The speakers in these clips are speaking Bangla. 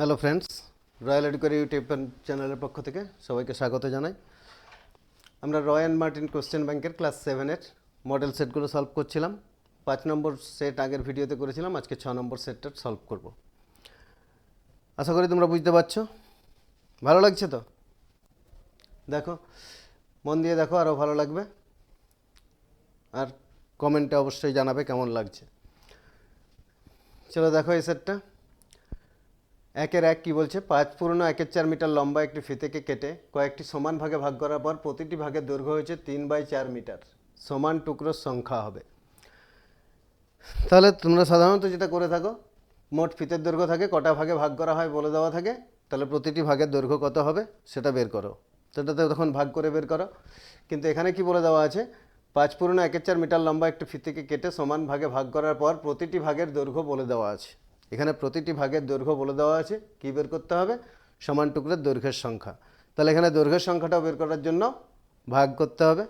হ্যালো ফ্রেন্ডস, রয়্যাল এডুকের ইউটিউব চ্যানেলের পক্ষ থেকে সবাইকে স্বাগত জানাই। আমরা রয় অ্যান্ড মার্টিন কোশ্চেন ব্যাংকের ক্লাস 7-এর মডেল সেটগুলো সলভ করছিলাম। 5 নম্বর সেট আগের ভিডিওতে করেছিলাম, আজকে 6 নম্বর সেটটা সলভ করব। আশা করি তোমরা বুঝতে পারছো, ভালো লাগছে তো? দেখো, মন দিয়ে দেখো, আরও ভালো লাগবে। আর কমেন্টে অবশ্যই জানাবে কেমন লাগছে। চলো দেখো এই সেটটা। 1-1 কী বলছে, 5 × 1 মিটার লম্বা একটি ফিতেকে কেটে কয়েকটি সমান ভাগে ভাগ করার পর প্রতিটি ভাগের দৈর্ঘ্য হয়েছে 3/4 মিটার। সমান টুকরোর সংখ্যা হবে। তাহলে তোমরা সাধারণত যেটা করে থাকো, মোট ফিতের দৈর্ঘ্য থাকে, কটা ভাগে ভাগ করা হয় বলে দেওয়া থাকে, তাহলে প্রতিটি ভাগের দৈর্ঘ্য কত হবে সেটা বের করো। সেটাতে তখন ভাগ করে বের করো। কিন্তু এখানে কি বলে দেওয়া আছে, 5 × 1 মিটার লম্বা একটি ফিতেকে কেটে সমান ভাগে ভাগ করার পর প্রতিটি ভাগের দৈর্ঘ্য বলে দেওয়া আছে। এখানে প্রতিটি ভাগের দৈর্ঘ্য বলে দেওয়া আছে, কী বের করতে হবে? সমান টুকরোর দৈর্ঘ্যের সংখ্যা। তাহলে এখানে দৈর্ঘ্যের সংখ্যাটাও বের করার জন্য ভাগ করতে হবে।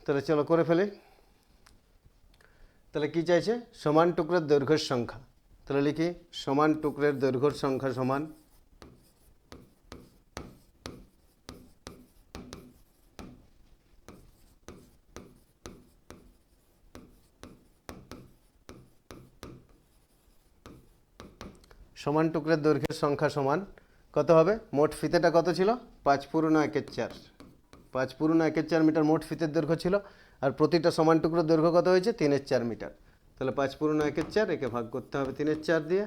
তাহলে চলো করে ফেলি। তাহলে কি চাইছে? সমান টুকরোর দৈর্ঘ্যের সংখ্যা। তাহলে লিখি সমান টুকরের দৈর্ঘ্যের সংখ্যা সমান সমান টুকরের দৈর্ঘ্যের সংখ্যা সমান কত হবে? মোট ফিতেটা কত ছিল? 5 × 1 5 × 1 মিটার মোট ফিতের দৈর্ঘ্য ছিল। আর প্রতিটা সমান টুকরোর দৈর্ঘ্য কত হয়েছে? 3/4 মিটার। তাহলে 5 × 1 একে ভাগ করতে হবে 3/4 দিয়ে।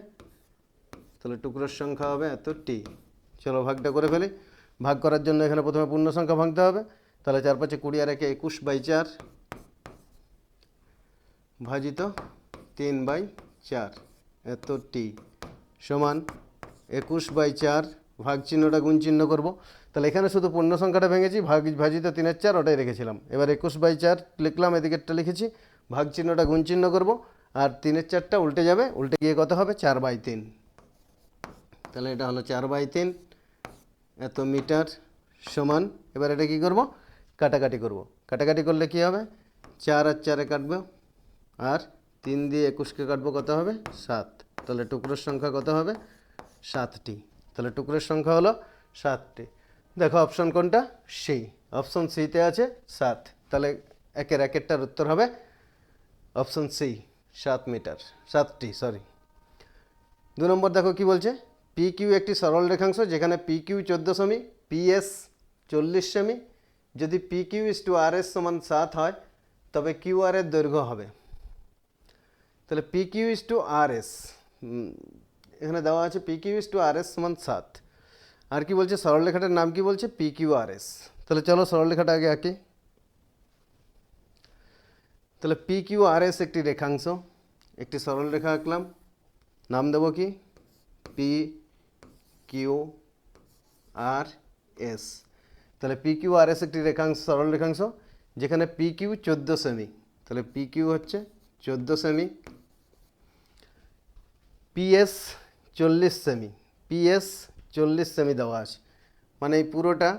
তাহলে টুকরোর সংখ্যা হবে এত টি। চলো ভাগটা করে ফেলি। ভাগ করার জন্য এখানে প্রথমে পূর্ণ সংখ্যা ভাঙতে হবে। তাহলে 4 × 5 = 20 আর 1 = 21/4 ভাজিত 3/4 এত টি সমান 21/4। ভাগ চিহ্নটা গুণ চিহ্ন করবো। তাহলে এখানে শুধু পূর্ণ সংখ্যাটা ভেঙেছি, ভাজিত 3/4 ওটাই রেখেছিলাম। এবার 21/4 লিখলাম, এদিকেরটা লিখেছি, ভাগ চিহ্নটা গুণ চিহ্ন করবো। আর 3/4টা উল্টে যাবে, উল্টে গিয়ে কত হবে? 4/3। তাহলে এটা হলো 4/3 এত মিটার সমান। এবার এটা কী করবো? কাটাকাটি করব। কাটাকাটি করলে কী হবে? 4 আর 4 কাটবো, আর 3 দিয়ে 21কে কাটবো, কত হবে? 7। তাহলে টুকরোর সংখ্যা কত হবে? 7টি। তাহলে টুকরোর সংখ্যা হলো 7টি। দেখো অপশন কোনটা? সি। অপশন সিতে আছে 7। তাহলে 1-1টার উত্তর হবে অপশন সি, 7 মিটার, 7টি, সরি। 2 নম্বর দেখো কি বলছে, পি কিউ একটি সরল রেখাংশ যেখানে পি কিউ 14 সেমি, পিএস 40 সেমি। যদি P Q is to R S সমান 7 হয়, তবে কিউ আর এর দৈর্ঘ্য হবে। তাহলে P Q is to R S এখানে দেওয়া আছে, P Q is to R S সমান 7। আর কি বলছে? সরলরেখাটার নাম কি বলছে? P Q R S. তাহলে চলো সরলরেখাটা আগে আঁকি। তাহলে পি কিউ আর এস একটি রেখাংশ, একটি সরলরেখা আঁকলাম। নাম দেবো কি? P Q R S. তাহলে পি কিউ আর এস একটি রেখাংশ, সরল রেখাংশ যেখানে পি কিউ 14 সেমি। তাহলে পি কিউ হচ্ছে 14 সেমি, পিএস 40 সেমি, পিএস 40 সেমি দেওয়া আছে। মানে এই পুরোটা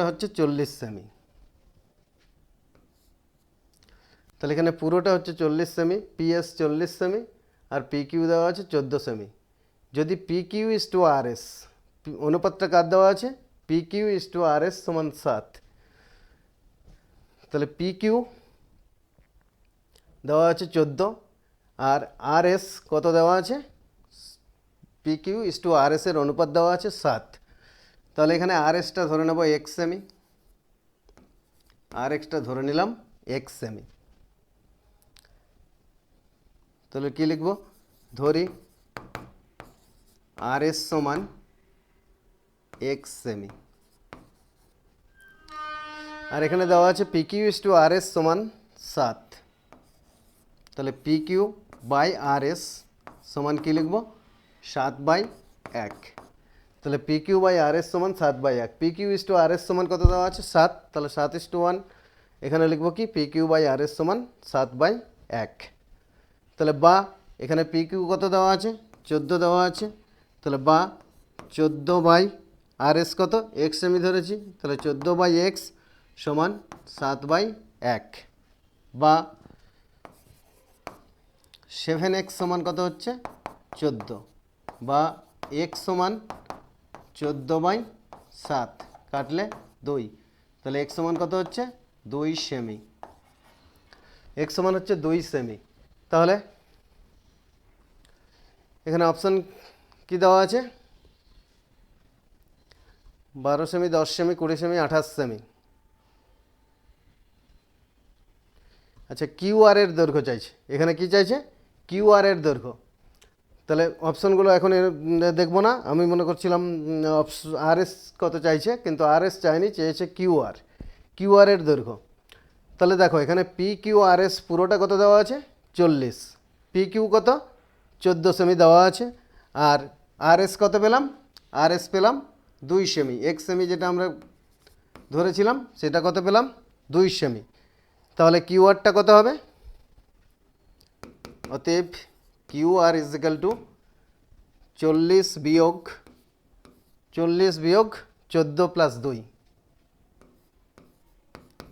হচ্ছে 40 সেমি। তাহলে এখানে পুরোটা হচ্ছে 40 সেমি, পিএস 40 সেমি, আর পি কিউ দেওয়া আছে 14 সেমি। যদি P Q is to R S, অনুপাতটা কার দেওয়া আছে? P Q is to R S সমান 7। তাহলে পি কিউ দেওয়া আছে 14, আর আর এস কত দেওয়া আছে? P Q is to R S এর অনুপাত দেওয়া আছে 7। তাহলে এখানে আর এসটা ধরে নেব এক্স সেমি, আর এক্সটা ধরে নিলাম এক্স সেমি। তাহলে কি লিখব? ধরি আর এস সমান এক্স সেমি। আর এখানে দেওয়া আছে P Q is to R S সমান 7। তাহলে P Q by R S সমান কী লিখব? 7/1। তাহলে P Q by R S সমান 7/1। P Q is to R S সমান কত দেওয়া আছে? 7। তাহলে 7:1 এখানে লিখব কি? P Q by R S সমান 7/1। তাহলে বা এখানে পি কিউ কত দেওয়া আছে? 14 দেওয়া আছে। তাহলে বা 14/আর এস কত? এক্স সেমি ধরেছি। তাহলে 14/x সমান 7/1। বা 7x সমান কত হচ্ছে 14, বা x সমান 14/7 কাটলে 2, তাহলে x সমান কত হচ্ছে 2 সেমি। x সমান হচ্ছে 2 সেমি। তাহলে এখানে অপশন কি দেওয়া আছে? 12 সেমি, 10 সেমি, 20 সেমি, 28 সেমি। আচ্ছা, কিউআর এর দৈর্ঘ্য চাইছে। এখানে কি চাইছে? কিউআর এর দৈর্ঘ্য। তাহলে অপশনগুলো এখন দেখবো না, আমি মনে করছিলাম আরএস কত চাইছে, কিন্তু আরএস চাইনি, চেয়েছে কিউআর। কিউআর এর দৈর্ঘ্য। তাহলে দেখো এখানে পি কিউ আর এস পুরোটা কত দেওয়া আছে 40, পি কিউ কত 14 সেমি দেওয়া আছে, আর আর এস কত পেলাম? আর এস পেলাম 2 সেমি। 1 সেমি যেটা আমরা ধরেছিলাম সেটা কত পেলাম? 2 সেমি। তাহলে কিউআরটা কত হবে? অতএব কিউআর ইজ ইকাল টু 40 বিয়োগ 14 প্লাস 2,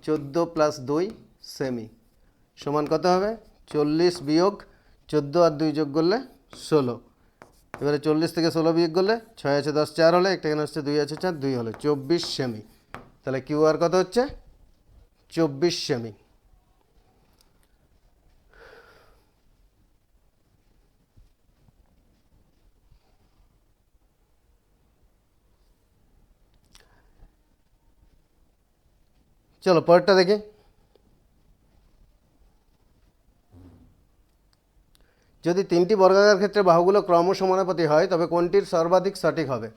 14 প্লাস 2 সেমি সমান কত হবে? 40 বিয়োগ 14 আর 2 যোগ করলে 16। এবারে 40 থেকে 16 বিয়োগ করলে 6 আছে 10, 4 হলে, একটা এখানে আসছে 2 আছে 4, 2 হলে 24 সেমি। তাহলে কিউআর কত হচ্ছে 24 সেমি। চলো পরেরটা দেখি। যদি 3টি বর্গাকার ক্ষেত্রে বাহুগুলো ক্রমসমানুপাতী হয় তবে কোনটির সর্বাধিক সঠিক হবে?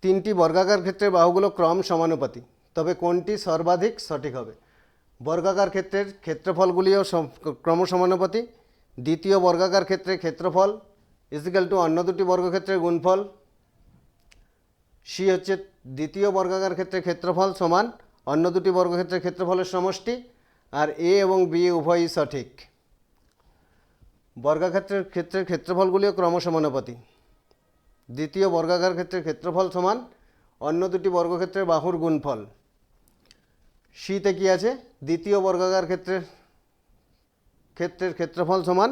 3টি বর্গাকার ক্ষেত্রে বাহুগুলো ক্রম সমানুপাতী, তবে কোনটি সর্বাধিক সঠিক হবে? বর্গাকার ক্ষেত্রের ক্ষেত্রফলগুলিও ক্রমসমানুপাতী। দ্বিতীয় বর্গাকার ক্ষেত্রে ক্ষেত্রফল ইজিক্যাল টু অন্য দুটি বর্গক্ষেত্রের গুণফল। সি হচ্ছে দ্বিতীয় বর্গাকার ক্ষেত্রে ক্ষেত্রফল সমান অন্য দুটি বর্গক্ষেত্রের ক্ষেত্রফলের সমষ্টি। আর এ এবং বি উভয়ই সঠিক। বর্গাক্ষেত্রের ক্ষেত্রের ক্ষেত্রফলগুলিও ক্রমসমানুপাতী। দ্বিতীয় বর্গাকার ক্ষেত্রের ক্ষেত্রফল সমান অন্য দুটি বর্গক্ষেত্রের বাহুর গুণফল। সিতে কি আছে? দ্বিতীয় বর্গাকার ক্ষেত্রের ক্ষেত্রফল সমান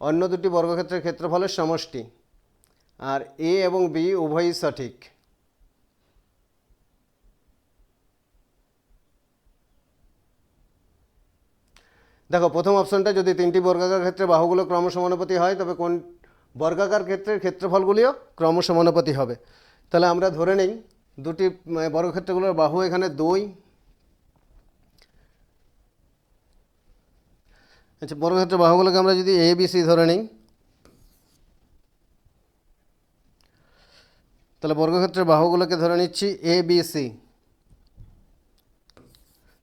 অন্য দুটি বর্গক্ষেত্রের ক্ষেত্রফলের সমষ্টি। আর এ এবং বি উভয়ই সঠিক। দেখো প্রথম অপশনটা, যদি 3টি বর্গাকার ক্ষেত্রে বাহুগুলো ক্রমসমানুপাতী হয় তবে কোন বর্গাকার ক্ষেত্রের ক্ষেত্রফলগুলিও ক্রমসমানুপাতী হবে। তাহলে আমরা ধরে নিই দুটি বর্গক্ষেত্রগুলোর বাহু এখানে 2। আচ্ছা, বর্গক্ষেত্রের বাহুগুলোকে আমরা যদি এ বি সি ধরে নিই, তাহলে বর্গক্ষেত্রের বাহুগুলোকে ধরে নিচ্ছি এ বি সি।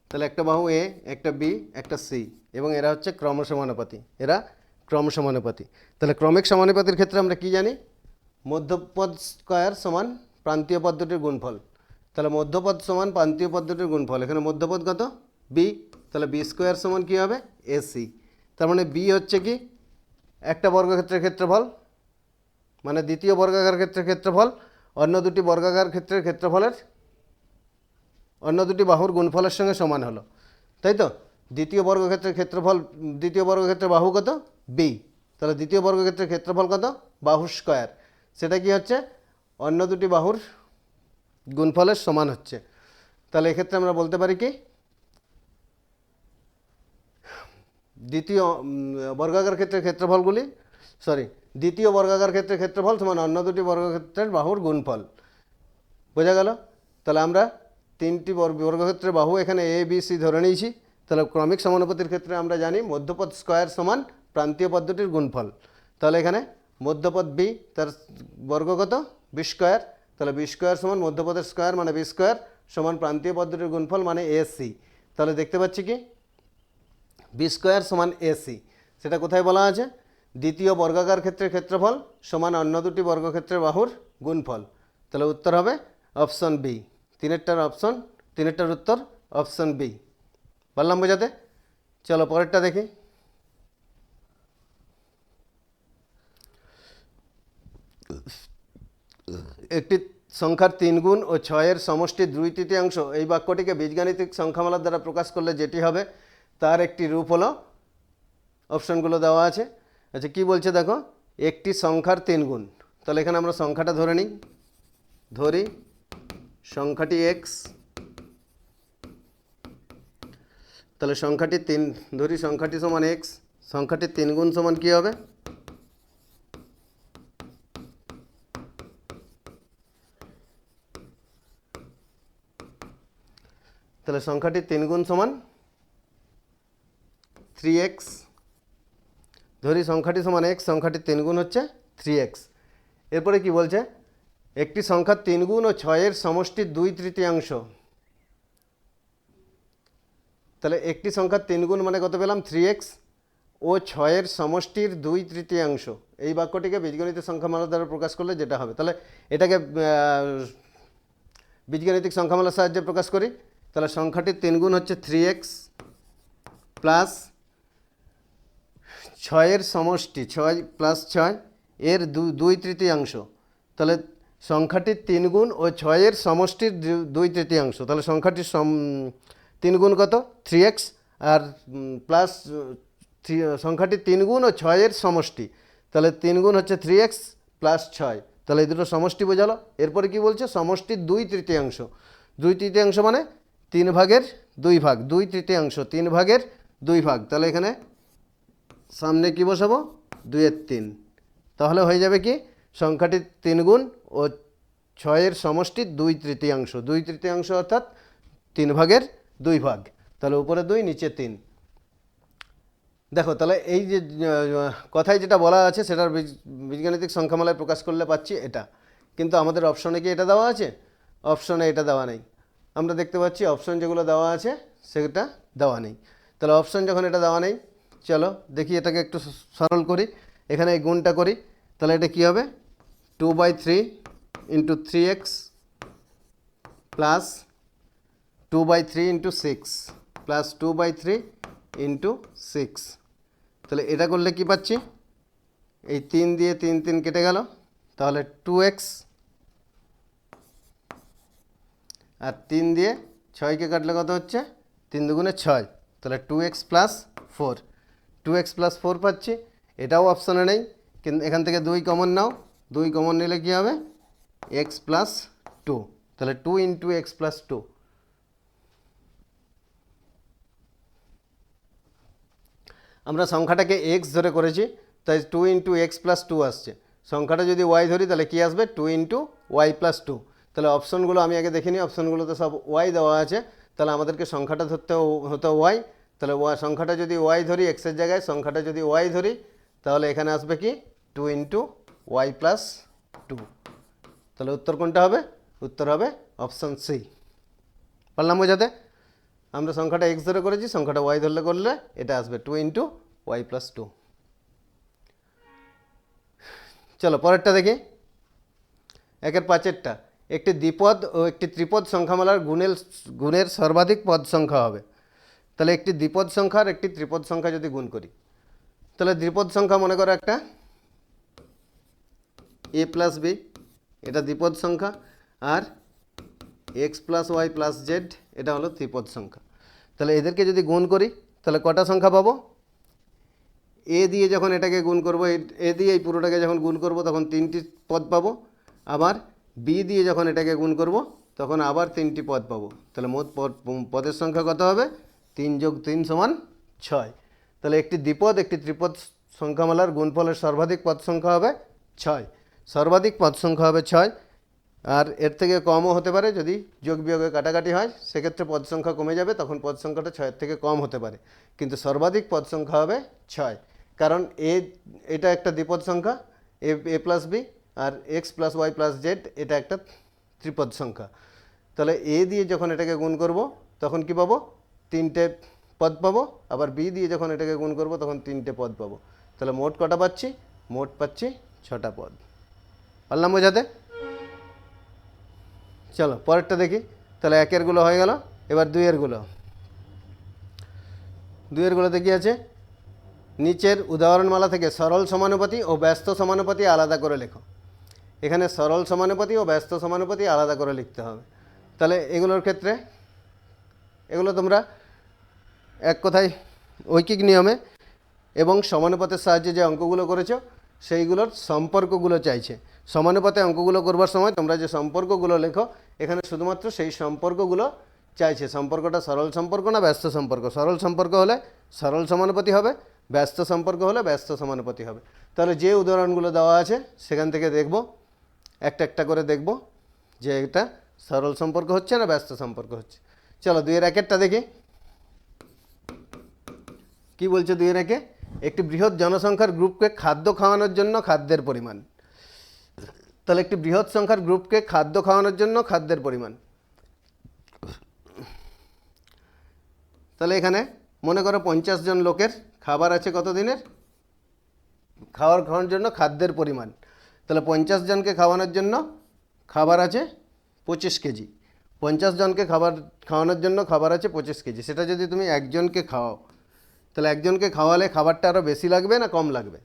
তাহলে একটা বাহু এ, একটা বি, একটা সি, এবং এরা হচ্ছে ক্রমসমানুপাতী। এরা ক্রমসমানুপাতী। তাহলে ক্রমিক সমানুপাতির ক্ষেত্রে আমরা কি জানি? মধ্যপদ স্কয়ার সমান প্রান্তীয় পদ দুটির গুণফল। তাহলে মধ্যপদ সমান প্রান্তীয় পদ দুটির গুণফল। এখানে মধ্যপদ কত? বি। তাহলে বি স্কোয়ার সমান কী হবে? এসি। তার মানে বি হচ্ছে কি একটা বর্গক্ষেত্রের ক্ষেত্রফল, মানে দ্বিতীয় বর্গাকার ক্ষেত্রের ক্ষেত্রফল অন্য দুটি বর্গাকার ক্ষেত্রের ক্ষেত্রফলের অন্য দুটি বাহুর গুণফলের সঙ্গে সমান হলো, তাই তো? দ্বিতীয় বর্গক্ষেত্রের ক্ষেত্রফল, দ্বিতীয় বর্গক্ষেত্রের বাহু কত? বি। তাহলে দ্বিতীয় বর্গক্ষেত্রের ক্ষেত্রফল কত? বাহু স্কয়ার। সেটা কি হচ্ছে? অন্য দুটি বাহুর গুণফলের সমান হচ্ছে। তাহলে এক্ষেত্রে আমরা বলতে পারি কি দ্বিতীয় বর্গাকার ক্ষেত্রের ক্ষেত্রফলগুলি দ্বিতীয় বর্গাকার ক্ষেত্রের ক্ষেত্রফল সমান অন্য দুটি বর্গক্ষেত্রের বাহুর গুণফল। বোঝা গেল? তাহলে আমরা 3টি বর্গক্ষেত্রের বাহু এখানে এ বি সি ধরে নিয়েছি। তাহলে ক্রমিক সমানুপাতির ক্ষেত্রে আমরা জানি মধ্যপদ স্কয়ার সমান প্রান্তীয় পদ্ধতির গুণফল। তাহলে এখানে মধ্যপদ বি, তার বর্গ কত? B square. তাহলে বি স্কয়ার সমান মধ্যপদের স্কয়ার মানে বি স্কয়ার সমান প্রান্তীয় পদ্ধতির গুণফল মানে এসি। তাহলে দেখতে পাচ্ছি কি বি স্কয়ার সমান এসি। সেটা কোথায় বলা আছে? দ্বিতীয় বর্গাকার ক্ষেত্রের ক্ষেত্রফল সমান অন্য দুটি বর্গক্ষেত্রের বাহুর গুণফল। তাহলে উত্তর হবে অপশন বি। তিনেরটার উত্তর অপশন বি। বললাম বোঝাতে? চলো পরেরটা দেখি। একটি সংখ্যার 3 গুণ ও 6-এর সমষ্টির 2/3 এই বাক্যটিকে বীজগাণিতিক সংখ্যামালার দ্বারা প্রকাশ করলে যেটি হবে তার একটি রূপ হলো, অপশানগুলো দেওয়া আছে। আচ্ছা কি বলছে দেখো, একটি সংখ্যার 3 গুণ। তাহলে এখানে আমরা সংখ্যাটা ধরে নিই, ধরি সংখ্যাটি এক্স, তাহলে সংখ্যাটি 3 ধরি, সংখ্যাটি সমান এক্স, সংখ্যাটি 3 গুণ সমান কী হবে, তাহলে সংখ্যাটি 3 গুণ সমান 3x, ধরি সংখ্যাটি সমান x, সংখ্যাটি 3 গুণ হচ্ছে 3x। এরপরে কি বলছে, একটি সংখ্যা 3 গুণ ও 6-এর সমষ্টির 2/3। তাহলে একটি সংখ্যা 3 গুণ মানে কত পেলাম, 3x, ও 6-এর সমষ্টির 2/3। এই বাক্যটিকে বীজগণিতের সংখ্যামালা দ্বারা প্রকাশ করলে যেটা হবে, তাহলে এটাকে বীজগণিতিক সংখ্যামালার সাহায্যে প্রকাশ করি। তাহলে সংখ্যাটি 3 গুণ হচ্ছে 3x প্লাস 6-এর সমষ্টি 6 প্লাস 6 এর 2/3। তাহলে সংখ্যাটি 3 গুণ ও 6-এর সমষ্টির 2/3। তাহলে সংখ্যাটির 3 গুণ কত, 3x, আর প্লাস সংখ্যাটি 3 গুণ ও 6-এর সমষ্টি, তাহলে 3 গুণ হচ্ছে 3x প্লাস 6, তাহলে এই দুটো সমষ্টি বোঝালো। এরপরে কি বলছে, সমষ্টির 2/3। 2/3 মানে 3 ভাগের 2 ভাগ, 2/3, 3 ভাগের 2 ভাগ। তাহলে এখানে সামনে কি বসাবো, 2-এর 3, তাহলে হয়ে যাবে কি, সংখ্যাটি 3 গুণ ও 6-এর সমষ্টির 2/3, 2/3 অর্থাৎ 3 ভাগের 2 ভাগ। তাহলে উপরে 2 নিচে 3। দেখো তাহলে এই যে কথায় যেটা বলা আছে সেটার বীজগাণিতিক সংখ্যামালায় প্রকাশ করলে পাচ্ছি এটা, কিন্তু আমাদের অপশনে কি এটা দেওয়া আছে, অপশনে এটা দেওয়া নেই। আমরা দেখতে পাচ্ছি অপশন যেগুলো দেওয়া আছে সেটা দেওয়া নেই। তাহলে অপশন যখন এটা দেওয়া নেই, চলো দেখি এটাকে একটু সরল করি, এখানে এই গুণটা করি। তাহলে এটা কী হবে, 2/3 into 3x plus 2/3 into 6 plus 2/3 into 6। তাহলে এটা করলে কি পাচ্ছি, এই 3 দিয়ে 3 3 কেটে গেল, তাহলে 2x, আর 3 দিয়ে 6কে কাটলে কত হচ্ছে, 3 দুগুণে 6, তাহলে 2x প্লাস 4, 2x প্লাস 4 পাচ্ছি। এটাও অপশানে নেই, কিন্তু এখান থেকে 2 কমন নাও, 2 কমন নিলে কী হবে, x প্লাস 2, তাহলে 2 ইন্টু x প্লাস 2। আমরা সংখ্যাটাকে x ধরে করেছি, তাই 2 ইন্টু এক্স প্লাস 2 আসছে। সংখ্যাটা যদি y ধরি তাহলে কী আসবে, 2 ইন্টু ওয়াই প্লাস 2। তাহলে অপশনগুলো আমি আগে দেখিনি, অপশনগুলোতে সব y দেওয়া আছে, তাহলে আমাদেরকে সংখ্যাটা ধরতে হতো y। তাহলে সংখ্যাটা যদি y ধরি, এক্সের জায়গায় সংখ্যাটা যদি y ধরি, তাহলে এখানে আসবে কি, 2 ইন্টু ওয়াই প্লাস 2। তাহলে উত্তর কোনটা হবে, উত্তর হবে অপশান সি। পারলাম বোঝাতে, আমরা সংখ্যাটা x ধরে করেছি, সংখ্যাটা y ধরলে করলে এটা আসবে 2 ইন্টু ওয়াই প্লাস 2। চলো পরেরটা দেখি, 1/5। একটি দ্বিপদ ও একটি ত্রিপদ সংখ্যামালার গুণের সর্বাধিক পদ সংখ্যা হবে। তাহলে একটি দ্বিপদ সংখ্যা আর একটি ত্রিপদ সংখ্যা যদি গুণ করি, তাহলে দ্বিপদ সংখ্যা মনে করো একটা a প্লাস বি, এটা দ্বিপদ সংখ্যা, আর X plus Y plus Z এটা হলো ত্রিপদ সংখ্যা। তাহলে এদেরকে যদি গুণ করি তাহলে কটা সংখ্যা পাবো, এ দিয়ে যখন এটাকে গুণ করবো, এ দিয়ে এই পুরোটাকে যখন গুণ করবো তখন 3টি পদ পাবো, আবার বি দিয়ে যখন এটাকে গুণ করব তখন আবার 3টি পদ পাবো। তাহলে মোট পদের সংখ্যা কত হবে, 3 যোগ 3 সমান 6। তাহলে একটি দ্বিপদ একটি ত্রিপদ সংখ্যামালার গুণফলের সর্বাধিক পদ সংখ্যা হবে 6, সর্বাধিক পদ সংখ্যা হবে 6। আর এর থেকে কমও হতে পারে, যদি যোগ বিয়োগে কাটাকাটি হয় সেক্ষেত্রে পদ সংখ্যা কমে যাবে, তখন পদ সংখ্যাটা 6-এর থেকে কম হতে পারে, কিন্তু সর্বাধিক পদ সংখ্যা হবে 6। কারণ এটা একটা দ্বিপদ সংখ্যা, এ প্লাস বি, আর X plus Y plus Z এটা একটা ত্রিপদ সংখ্যা। তাহলে এ দিয়ে যখন এটাকে গুণ করব তখন কি পাবো, 3টে পদ পাবো, আবার বি দিয়ে যখন এটাকে গুণ করব তখন 3টে পদ পাবো। তাহলে মোট কটা পাচ্ছি, মোট পাচ্ছি 6টা পদ। পারলাম বোঝাতে? চলো পরেরটা দেখি। তাহলে 1-এরগুলো হয়ে গেল, এবার 2-এরগুলো। 2-এরগুলোতে কি আছে, নিচের উদাহরণমালা থেকে সরল সমানুপাতি ও ব্যস্ত সমানুপাতি আলাদা করে লেখো। এখানে সরল সমানুপাতি ও ব্যস্ত সমানুপাতি আলাদা করে লিখতে হবে। তাহলে এগুলোর ক্ষেত্রে এগুলো তোমরা এক কথায় ঐকিক নিয়মে এবং সমানুপাতের সাহায্যে যে অঙ্কগুলো করেছো সেইগুলোর সম্পর্কগুলো চাইছে। সমানুপাতে অঙ্কগুলো করবার সময় তোমরা যে সম্পর্কগুলো লেখো এখানে শুধুমাত্র সেই সম্পর্কগুলো চাইছে। সম্পর্কটা সরল সম্পর্ক না ব্যস্ত সম্পর্ক। সরল সম্পর্ক হলে সরল সমানুপাতি হবে, ব্যস্ত সম্পর্ক হলে ব্যস্ত সমানুপাতি হবে। তাহলে যে উদাহরণগুলো দেওয়া আছে সেখান থেকে দেখব, একটা একটা করে দেখব যে এটা সরল সম্পর্ক হচ্ছে না ব্যস্ত সম্পর্ক হচ্ছে। চলো 2-1 দেখি কি বলছে। 2-1 একটি বৃহৎ জনসংখ্যার গ্রুপকে খাদ্য খাওয়ানোর জন্য খাদ্যের পরিমাণ। তাহলে একটি বৃহৎ সংখ্যার গ্রুপকে খাদ্য খাওয়ানোর জন্য খাদ্যের পরিমাণ। তাহলে এখানে মনে করো 50 জন লোকের খাবার আছে কত দিনের, খাওয়ানোর জন্য খাদ্যের পরিমাণ। তাহলে 50 জনকে খাওয়ানোর জন্য খাবার আছে 25 কেজি। 50 জনকে খাওয়ানোর জন্য খাবার আছে 25 কেজি। সেটা যদি তুমি একজনকে খাওয়াও তাহলে একজনকে খাওয়ালে খাবারটা আরও বেশি লাগবে না কম লাগবে?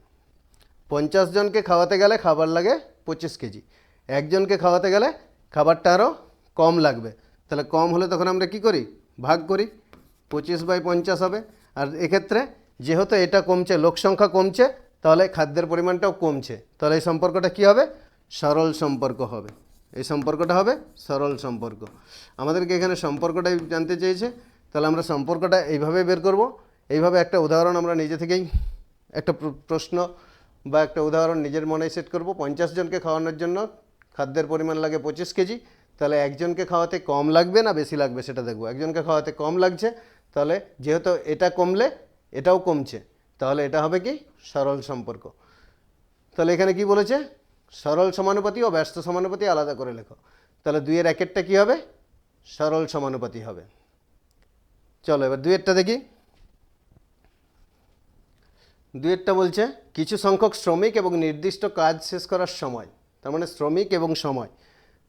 50 জনকে খাওয়াতে গেলে খাবার লাগে 25 কেজি, একজনকে খাওয়াতে গেলে খাবারটা আরও কম লাগবে। তাহলে কম হলে তখন আমরা কি করি, ভাগ করি, 25/50 হবে। আর এক্ষেত্রে যেহেতু এটা কমছে, লোক সংখ্যা কমছে, তাহলে খাদ্যের পরিমাণটাও কমছে। তাহলে এই সম্পর্কটা কি হবে, সরল সম্পর্ক হবে। এই সম্পর্কটা হবে সরল সম্পর্ক। আমাদেরকে এখানে সম্পর্কটাই জানতে চেয়েছে, তাহলে আমরা সম্পর্কটা এইভাবে বের করব। এইভাবে একটা উদাহরণ আমরা নিজে থেকেই একটা প্রশ্ন বা একটা উদাহরণ নিজের মনে সেট করব। 50 জনকে খাওয়ানোর জন্য খাদ্যের পরিমাণ লাগে 25 কেজি। তাহলে একজনকে খাওয়াতে কম লাগবে না বেশি লাগবে সেটা দেখব। একজনকে খাওয়াতে কম লাগছে, তাহলে যেহেতু এটা কমলে এটাও কমছে, তাহলে এটা হবে কি, সরল সম্পর্ক। তাহলে এখানে কি বলেছে, সরল সমানুপাতি ও ব্যস্ত সমানুপাতি আলাদা করে লেখো। তাহলে 2-1 কি হবে, সরল সমানুপাতি হবে। চলো এবার 2 দেখি। 2 বলছে কিছু সংখ্যক শ্রমিক এবং নির্দিষ্ট কাজ শেষ করার সময়। তার মানে শ্রমিক এবং সময়।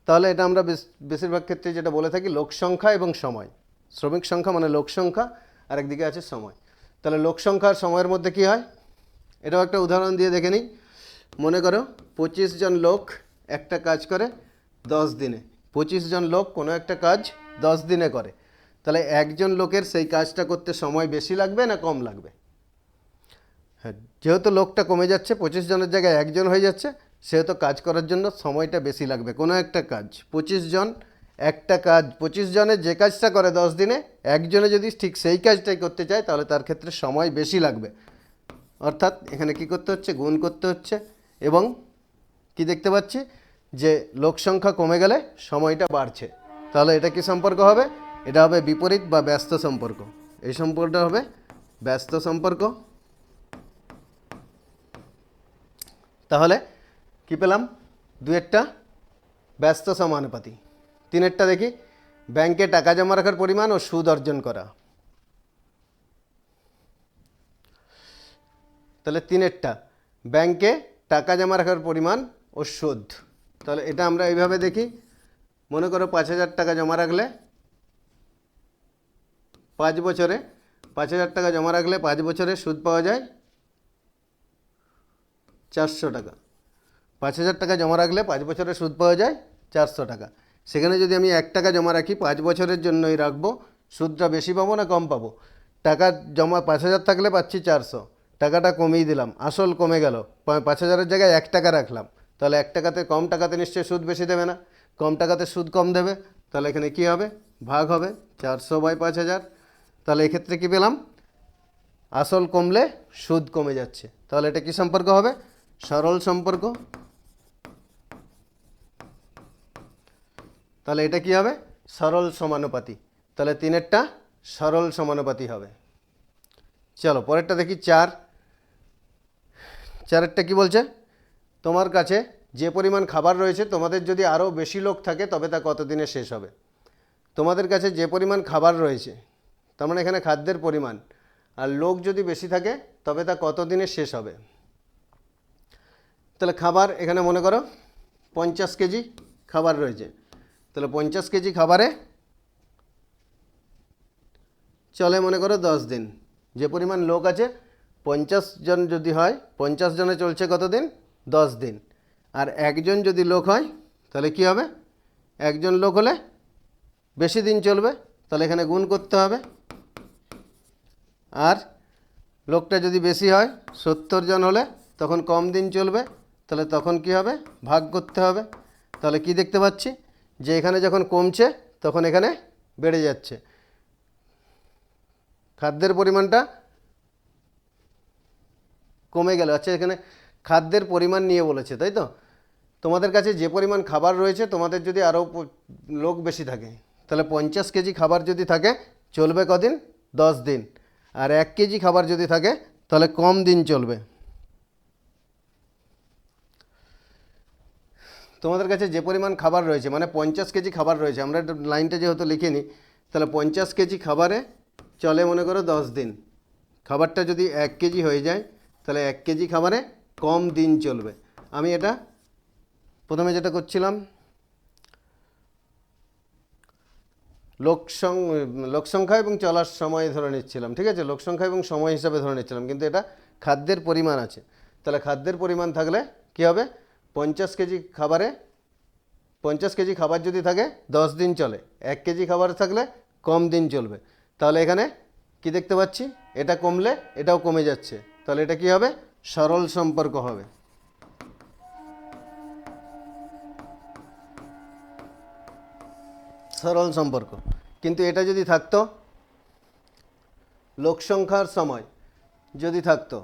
তাহলে এটা আমরা বেশিরভাগ ক্ষেত্রে যেটা বলে থাকি লোক সংখ্যা এবং সময়। শ্রমিক সংখ্যা মানে লোক সংখ্যা, আর একদিকে আছে সময়। তাহলে লোক সংখ্যা আর সময়ের মধ্যে কি হয়, এটাও একটা উদাহরণ দিয়ে দেখে নিই। মনে করো 25 জন লোক একটা কাজ করে 10 দিনে। 25 জন লোক কোনো একটা কাজ 10 দিনে করে। তাহলে একজন লোকের সেই কাজটা করতে সময় বেশি লাগবে না কম লাগবে? হ্যাঁ, যেহেতু লোকটা কমে যাচ্ছে, 25 জনের জায়গায় একজন হয়ে যাচ্ছে, সেহেতু কাজ করার জন্য সময়টা বেশি লাগবে। কোনো একটা কাজ 25 জন একটা কাজ 25 জনের যে কাজটা করে 10 দিনে, একজনে যদি ঠিক সেই কাজটাই করতে চায় তাহলে তার ক্ষেত্রে সময় বেশি লাগবে। অর্থাৎ এখানে কি করতে হচ্ছে, গুণ করতে হচ্ছে। এবং কি দেখতে পাচ্ছি যে লোক সংখ্যা কমে গেলে সময়টা বাড়ছে। তাহলে এটা কি সম্পর্ক হবে, এটা হবে বিপরীত বা ব্যস্ত সম্পর্ক। এই সম্পর্কটা হবে ব্যস্ত সম্পর্ক। তাহলে কি পেলাম, 2 ব্যস্ত সমানুপাতি। 3 দেখি, ব্যাংকে টাকা জমা রাখার পরিমাণ ও সুদ অর্জন করা। তাহলে 3 ব্যাংকে টাকা জমা রাখার পরিমাণ ও সুদ। তাহলে এটা আমরা এইভাবে দেখি। মনে করো 5,000 টাকা জমা রাখলে 5 বছরে, 5,000 টাকা জমা রাখলে 5 বছরে সুদ পাওয়া যায় 400 টাকা। 5,000 টাকা জমা রাখলে 5 বছরে সুদ পাওয়া যায় 400 টাকা। সেখানে যদি আমি 1 টাকা জমা রাখি, 5 বছরের জন্যই রাখবো, সুদটা বেশি পাবো না কম পাবো? টাকা জমা 5,000 থাকলে পাচ্ছি 400, টাকাটা কমিয়ে দিলাম, আসল কমে গেল, 5,000-এর জায়গায় 1 টাকা রাখলাম। তাহলে 1 টাকাতে, কম টাকাতে নিশ্চয়ই সুদ বেশি দেবে না, কম টাকাতে সুদ কম দেবে। তাহলে এখানে কি হবে, ভাগ হবে 400/5000। তাহলে এক্ষেত্রে কি পেলাম, আসল কমলে সুদ কমে যাচ্ছে। তাহলে এটা কি সম্পর্ক হবে, সরল সম্পর্ক। তাহলে এটা কি হবে, সরল সমানুপাতি। তাহলে 3 সরল সমানুপাতি হবে। চলো পরেরটা দেখি। 4 কি বলছে, তোমার কাছে যে পরিমাণ খাবার রয়েছে, তোমাদের যদি আরও বেশি লোক থাকে তবে তা কত দিনে শেষ হবে? তোমাদের কাছে যে পরিমাণ খাবার রয়েছে, তার মানে এখানে খাদ্যের পরিমাণ, আর লোক যদি বেশি থাকে তবে তা কত দিনে শেষ হবে? তাহলে খাবার এখানে মনে করো 50 কেজি খাবার রয়েছে। তাহলে 50 কেজি খাবারে চলে মনে করো 10 দিন। যে পরিমাণ লোক আছে 50 জন যদি হয়, 50 জনে চলছে কত দিন, 10 দিন। আর একজন যদি লোক হয় তাহলে কি হবে, একজন লোক হলে বেশি দিন চলবে। তাহলে এখানে গুণ করতে হবে। আর লোকটা যদি বেশি হয় 70 জন হলে তখন কম দিন চলবে, তাহলে তখন কি হবে, ভাগ করতে হবে। তাহলে কি দেখতে পাচ্ছি যে এখানে যখন কমছে তখন এখানে বেড়ে যাচ্ছে, খাদ্যের পরিমাণটা কমে গেল। আচ্ছা, এখানে খাদ্যের পরিমাণ নিয়ে বলেছে, তাই তো? তোমাদের কাছে যে পরিমাণ খাবার রয়েছে, তোমাদের যদি আরও লোক বেশি থাকে, তাহলে 50 কেজি খাবার যদি থাকে চলবে কদিন, 10 দিন। আর 1 কেজি খাবার যদি থাকে তাহলে কম দিন চলবে। তোমাদের কাছে যে পরিমাণ খাবার রয়েছে, মানে 50 কেজি খাবার রয়েছে, আমরা লাইনটা যেহেতু লিখিনি, তাহলে 50 কেজি খাবারে চলে মনে করো 10 দিন। খাবারটা যদি 1 কেজি হয়ে যায় তাহলে 1 কেজি খাবারে কম দিন চলবে। আমি এটা প্রথমে যেটা করছিলাম লোকসংখ্যা এবং চলার সময় ধরে নিচ্ছিলাম, ঠিক আছে, লোকসংখ্যা এবং সময় হিসাবে ধরে নিচ্ছিলাম, কিন্তু এটা খাদ্যের পরিমাণ আছে। তাহলে খাদ্যের পরিমাণ থাকলে কি হবে, 50 কেজি খাবারে 50 কেজি খাবার যদি থাকে 10 দিন চলে, 1 কেজি খাবার থাকলে কম দিন চলবে। তাহলে এখানে কি দেখতে পাচ্ছি, এটা কমলে এটাও কমে যাচ্ছে, তাহলে এটা কি হবে, সরল সম্পর্ক হবে। সরল সম্পর্ক। কিন্তু এটা যদি থাকতো লোকসংখ্যার সময় যদি থাকতো,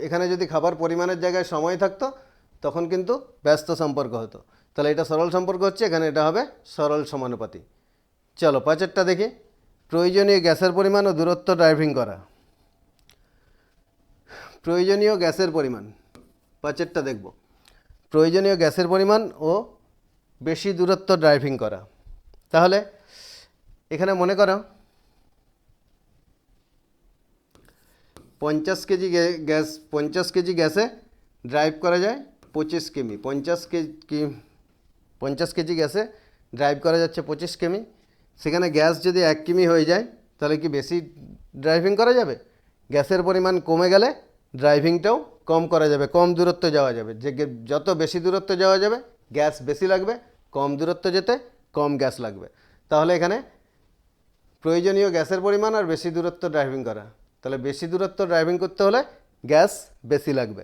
এখানে যদি খাবার পরিমাণের জায়গায় সময় থাকতো তখন কিন্তু ব্যস্ত সম্পর্ক হতো। তাহলে এটা সরল সম্পর্ক হচ্ছে, এখানে এটা হবে সরল সমানুপাতি। চলো 5-এরটা দেখি, প্রয়োজনীয় গ্যাসের পরিমাণ ও দূরত্ব ড্রাইভিং করা। প্রয়োজনীয় গ্যাসের পরিমাণ 5-এরটা দেখব, প্রয়োজনীয় গ্যাসের পরিমাণ ও বেশি দূরত্ব ড্রাইভিং করা। তাহলে এখানে মনে করো 50 কেজি গ্যাস, 50 কেজি গ্যাসে ড্রাইভ করা যায় 25 কিমি। 50 কেজি গ্যাসে ড্রাইভ করা যাচ্ছে 25 কিমি। সেখানে গ্যাস যদি 1 কিমি হয়ে যায় তাহলে কি বেশি ড্রাইভিং করা যাবে? গ্যাসের পরিমাণ কমে গেলে ড্রাইভিংটাও কম করা যাবে, কম দূরত্ব যাওয়া যাবে। যে যত বেশি দূরত্ব যাওয়া যাবে গ্যাস বেশি লাগবে, কম দূরত্ব যেতে কম গ্যাস লাগবে। তাহলে এখানে প্রয়োজনীয় গ্যাসের পরিমাণ আর বেশি দূরত্ব ড্রাইভিং করা, তাহলে বেশি দূরত্ব ড্রাইভিং করতে হলে গ্যাস বেশি লাগবে।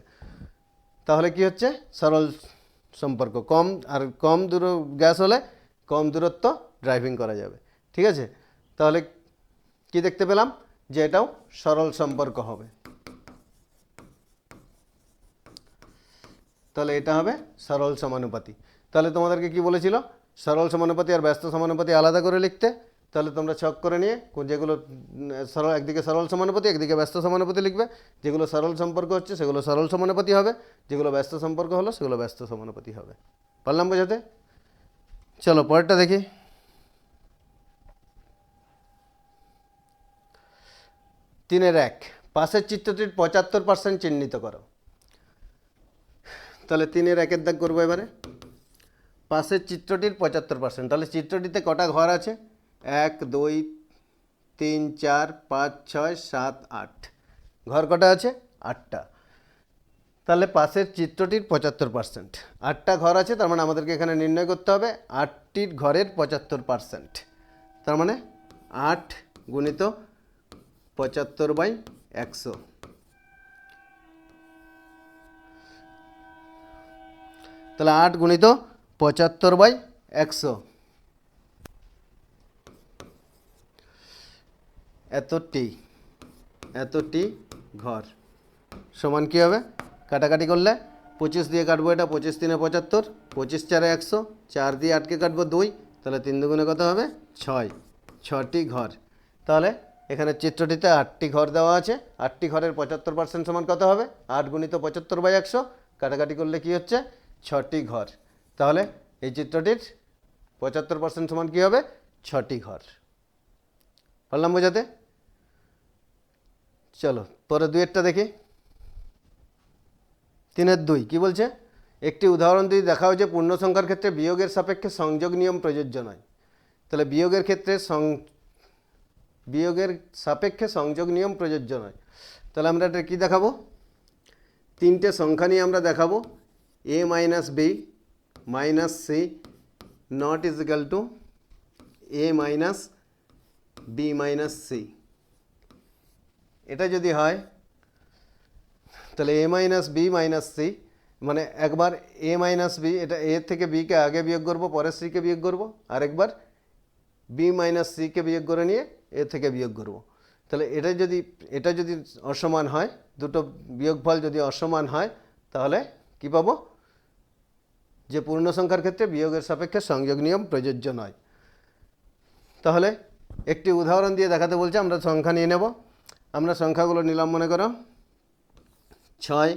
তাহলে কি হচ্ছে, সরল সম্পর্ক। কম আর কম গ্যাস হলে কম দূরত্ব ড্রাইভিং করা যাবে, ঠিক আছে। তাহলে কি দেখতে পেলাম, যে এটাও সরল সম্পর্ক হবে। তাহলে এটা হবে সরল সমানুপাতি। তাহলে তোমাদেরকে কি বলেছিল, সরল সমানুপাতি আর ব্যস্ত সমানুপাতি আলাদা করে লিখতে। তাহলে তোমরা ছক করে নিয়ে যেগুলো সরল, একদিকে সরল সমানুপাতি একদিকে ব্যস্ত সমানুপাতি লিখবে। যেগুলো সরল সম্পর্ক হচ্ছে সেগুলো সরল সমানুপাতি হবে, যেগুলো ব্যস্ত সম্পর্ক হলো সেগুলো ব্যস্ত সমানুপাতি হবে। পারলাম বোঝাতে? চলো পরেরটা দেখি। 3-1, পাশের চিত্রটির 75% চিহ্নিত করো। তাহলে 3-1 দাগ করবো এবারে। পাশের চিত্রটির 75%, তাহলে চিত্রটিতে কটা ঘর আছে, 1 2 3 4 5 6 7 8, ঘর কটা আছে, 8টা। তাহলে পাশের চিত্রটির 75%, 8টা ঘর আছে, তার মানে আমাদেরকে এখানে নির্ণয় করতে হবে 8টির ঘরের 75%। তার মানে 8 গুণিত 75/100। তাহলে 8 গুণিত 75/100, এতটি ঘর সমান কী হবে, কাটাকাটি করলে 25 দিয়ে কাটবো, এটা 25 3 75, 25 4 100, 4 দিয়ে 8কে কাটবো 2, তাহলে 3 দুগুণে কত হবে, 6, 6টি ঘর। তাহলে এখানে চিত্রটিতে 8টি ঘর দেওয়া আছে, 8টি ঘরের 75% সমান কত হবে, 8 গুণিত 75/100, কাটাকাটি করলে কি হচ্ছে, 6টি ঘর। তাহলে এই চিত্রটির 75% সমান কী হবে, 6টি ঘর। পারলাম বোঝাতে? চলো পরে 2-এরটা দেখি। 3-2 কি বলছে, একটি উদাহরণ দিয়ে দেখাও যে পূর্ণ সংখ্যার ক্ষেত্রে বিয়োগের সাপেক্ষে সংযোগ নিয়ম প্রযোজ্য নয়। তাহলে বিয়োগের ক্ষেত্রে বিয়োগের সাপেক্ষে সংযোগ নিয়ম প্রযোজ্য নয়। তাহলে আমরা এটা কী দেখাবো, 3টে সংখ্যা নিয়ে আমরা দেখাবো a minus b minus c not is equal to a minus b minus c। এটা যদি হয় তাহলে এ মাইনাস বি মাইনাস সি, মানে একবার এ মাইনাস বি, এটা এ থেকে বিকে আগে বিয়োগ করবো, পরে সিকে বিয়োগ করবো, আর একবার বি মাইনাস সিকে বিয়োগ করে নিয়ে এ থেকে বিয়োগ করব। তাহলে এটা যদি অসমান হয়, দুটো বিয়োগফল যদি অসমান হয়, তাহলে কি পাবো? যে পূর্ণ সংখ্যার ক্ষেত্রে বিয়োগের সাপেক্ষে সংযোগ নিয়ম প্রযোজ্য নয়। তাহলে একটি উদাহরণ দিয়ে দেখাতে বলছে, আমরা সংখ্যা নিয়ে নেব। আমরা সংখ্যাগুলো নিলাম, মনে করো 6,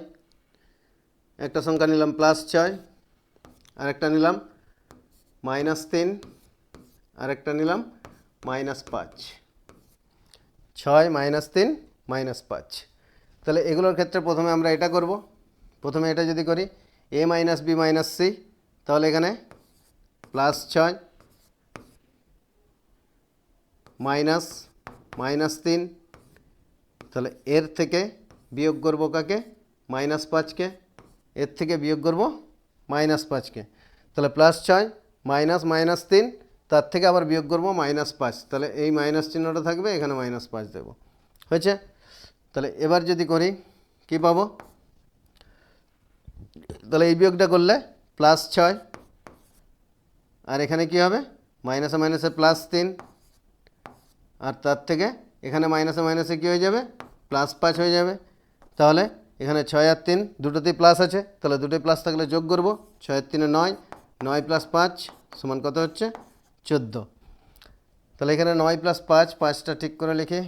একটা সংখ্যা নিলাম +6, আর একটা নিলাম -3, আর একটা নিলাম -5। 6 -3 -5। তাহলে এগুলোর ক্ষেত্রে প্রথমে আমরা এটা করব। প্রথমে এটা যদি করি a minus B minus C, তাহলে এখানে +6 -3, তাহলে এর থেকে বিয়োগ করব কাকে? -5কে। এর থেকে বিয়োগ করব -5কে। তাহলে +6 -3, তার থেকে আবার বিয়োগ করব -5, তাহলে এই মাইনাস চিহ্নটা থাকবে, এখানে -5 দেব। হয়েছে? তাহলে এবার যদি করি কি পাবো? তাহলে এই বিয়োগটা করলে +6, আর এখানে কি হবে? মাইনাসে মাইনাসে +3, আর তার থেকে এখানে মাইনাসে মাইনাসে কী হয়ে যাবে? +5 হয়ে যাবে। তাহলে এখানে 6 আর 3 দুটোতেই প্লাস আছে, তাহলে দুটোই প্লাস থাকলে যোগ করব। 6 আর 3 9, 9 + 5 সমান কত হচ্ছে? 14। তাহলে এখানে 9 + 5, 5টা ঠিক করে লিখি।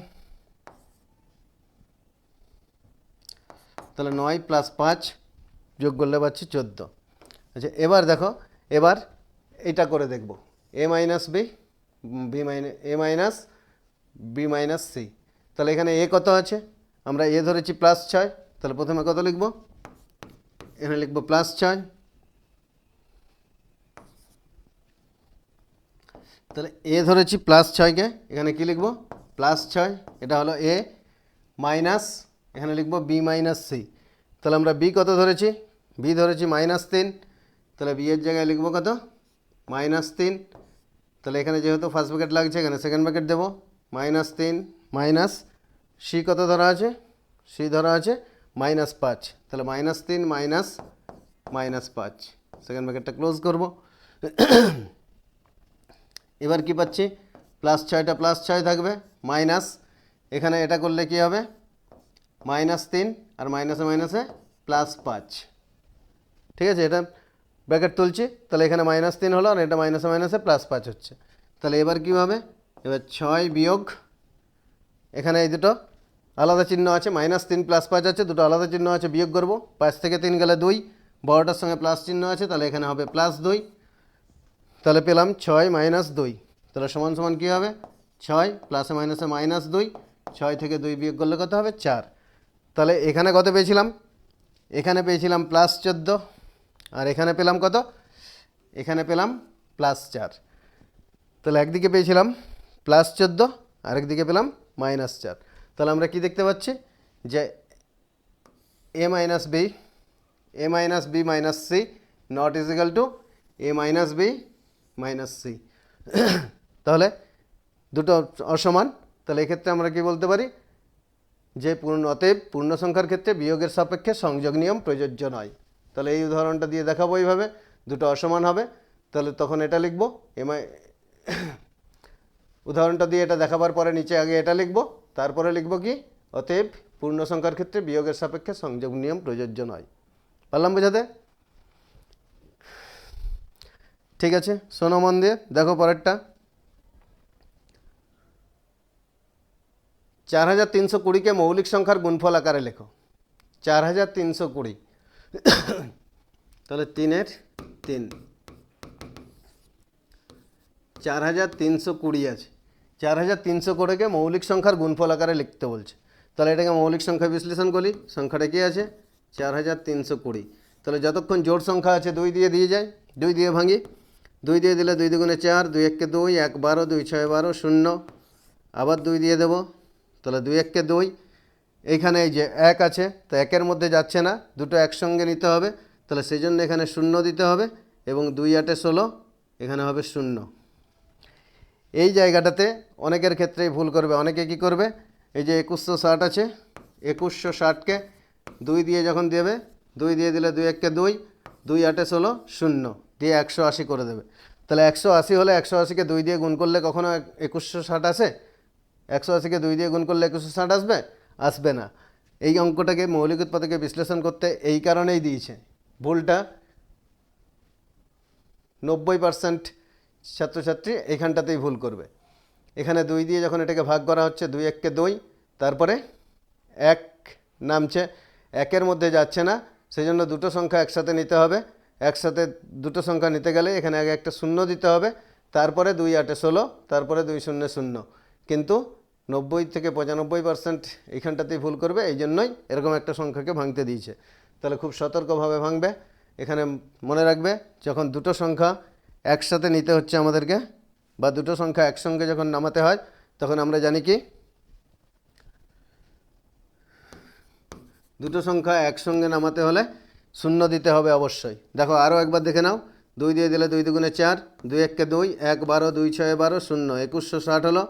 তাহলে 9 + 5 যোগ করলে পাচ্ছি 14। আচ্ছা, এবার দেখো, এবার এটা করে দেখব, a minus B B minus C. তাহলে এখানে এ কত আছে? আমরা এ ধরেছি +6, তাহলে প্রথমে কত লিখব? এখানে লিখব +6। তাহলে এ ধরেছি +6কে, এখানে কি লিখব? +6, এটা হলো এ, মাইনাস এখানে লিখব বি মাইনাস সি। তাহলে আমরা বি কত ধরেছি? বি ধরেছি -3, তাহলে বি এর জায়গায় লিখব কত? -3। তাহলে এখানে যেহেতু ফার্স্ট ব্র্যাকেট লাগছে, এখানে সেকেন্ড ব্র্যাকেট দেবো। -3 মাইনাস সি কত ধরা আছে? সি ধরা আছে -5, তাহলে -3 মাইনাস -5, সেকেন্ড ব্র্যাকেটটা ক্লোজ করব। এবার কি পাচ্ছি? +6টা +6 থাকবে, মাইনাস এখানে এটা করলে কি হবে? -3 আর মাইনাসে মাইনাসে +5। ঠিক আছে, এটা ব্র্যাকেট তুলছি, তাহলে এখানে -3 হলো, আর এটা মাইনাসে মাইনাসে +5 হচ্ছে। তাহলে এবার কী হবে? এবার 6 বিয়োগ, এখানে এই দুটো আলাদা চিহ্ন আছে, -3 +5 আছে, দুটো আলাদা চিহ্ন আছে, বিয়োগ করব। 5 থেকে 3 গেলে 2, বড়টার সঙ্গে প্লাস চিহ্ন আছে, তাহলে এখানে হবে +2। তাহলে পেলাম 6 - 2, তাহলে সমান সমান কী হবে? 6 প্লাসে মাইনাসে -2, 6 থেকে 2 বিয়োগ করলে কত হবে? 4। তাহলে এখানে কত পেয়েছিলাম? এখানে পেয়েছিলাম +14, আর এখানে পেলাম কত? এখানে পেলাম +4। তাহলে একদিকে পেয়েছিলাম +14, আরেকদিকে পেলাম -4। তাহলে আমরা কি দেখতে পাচ্ছি? যে a minus B minus C not is equal to a minus B minus C. তাহলে দুটো অসমান। তাহলে এক্ষেত্রে আমরা কি বলতে পারি? যে অতএব পূর্ণ সংখ্যার ক্ষেত্রে বিয়োগের সাপেক্ষে সংযোগ নিয়ম প্রযোজ্য নয়। তাহলে এই উদাহরণটা দিয়ে দেখাবো এইভাবে, দুটো অসমান হবে, তাহলে তখন এটা লিখব। উদাহরণটা দিয়ে এটা দেখাবার পরে নিচে আগে এটা লিখব, তারপরে লিখব কি? অতএব পূর্ণ সংখ্যার ক্ষেত্রে বিয়োগের সাপেক্ষে সংযোগ নিয়ম প্রযোজ্য নয়। পারলাম বোঝাতে? ঠিক আছে, শোনো মন দিয়ে, দেখো পরেরটা। 4320কে মৌলিক সংখ্যার গুণফল আকারে লেখো। 4320, তাহলে 3 এর 3, 4320 আছে। 4320কে মৌলিক সংখ্যার গুণফল আকারে লিখতে বলছে। তাহলে এটাকে মৌলিক সংখ্যা বিশ্লেষণ করি। সংখ্যাটা কি আছে? 4320। তাহলে যতক্ষণ জোড় সংখ্যা আছে 2 দিয়ে যায়, 2 দিয়ে ভাঙি। 2 দিয়ে দিলে 2 দুগুণে 4, 2 1 2, 1 12, 2 6 12, 0। আবার 2 দিয়ে দেবো, তাহলে 2 1 2। এইখানে এই যে 1 আছে, তো 1-এর মধ্যে যাচ্ছে না, দুটো একসঙ্গে নিতে হবে, তাহলে সেই জন্য এখানে 0 দিতে হবে, এবং 2 8 16, এখানে হবে 0। এই জায়গাটাতে অনেকের ক্ষেত্রেই ভুল করবে। অনেকে কি করবে? এই যে 2160 আছে, 2160কে 2 দিয়ে যখন দেবে, 2 দিয়ে দিলে 2 1 2, 2 8 16 0 দিয়ে 180 করে দেবে। তাহলে 180 হলে 180কে 2 দিয়ে গুণ করলে কখনো 2160 আসে? 180কে 2 দিয়ে গুণ করলে 2160 আসবে? আসবে না। এই অঙ্কটাকে মৌলিক উৎপাদকে বিশ্লেষণ করতে এই কারণেই দিয়েছে। ভুলটা 90% ছাত্রছাত্রী এইখানটাতেই ভুল করবে। এখানে 2 দিয়ে যখন এটাকে ভাগ করা হচ্ছে, 2 1 2, তারপরে 1 নামছে, 1-এর মধ্যে যাচ্ছে না, সেই জন্য দুটো সংখ্যা একসাথে নিতে হবে। একসাথে দুটো সংখ্যা নিতে গেলে এখানে আগে একটা শূন্য দিতে হবে, তারপরে 2 8 16, তারপরে 2 0 0। কিন্তু 90 থেকে 95% এইখানটাতেই ভুল করবে, এই জন্যই এরকম একটা সংখ্যাকে ভাঙতে দিয়েছে। তাহলে খুব সতর্কভাবে ভাঙবে। এখানে মনে রাখবে, যখন দুটো সংখ্যা একসাথে নিতে হচ্ছে আমাদেরকে, বা দুটো সংখ্যা একসঙ্গে যখন নামাতে হয়, তখন আমরা জানি কি, দুটো সংখ্যা একসঙ্গে নামাতে হলে শূন্য দিতে হবে অবশ্যই। দেখো আরও একবার দেখে নাও, 2 দিয়ে দিলে 2 2 4, 2 1 2, 1 12, 2 6 12, 0 2160 হলো।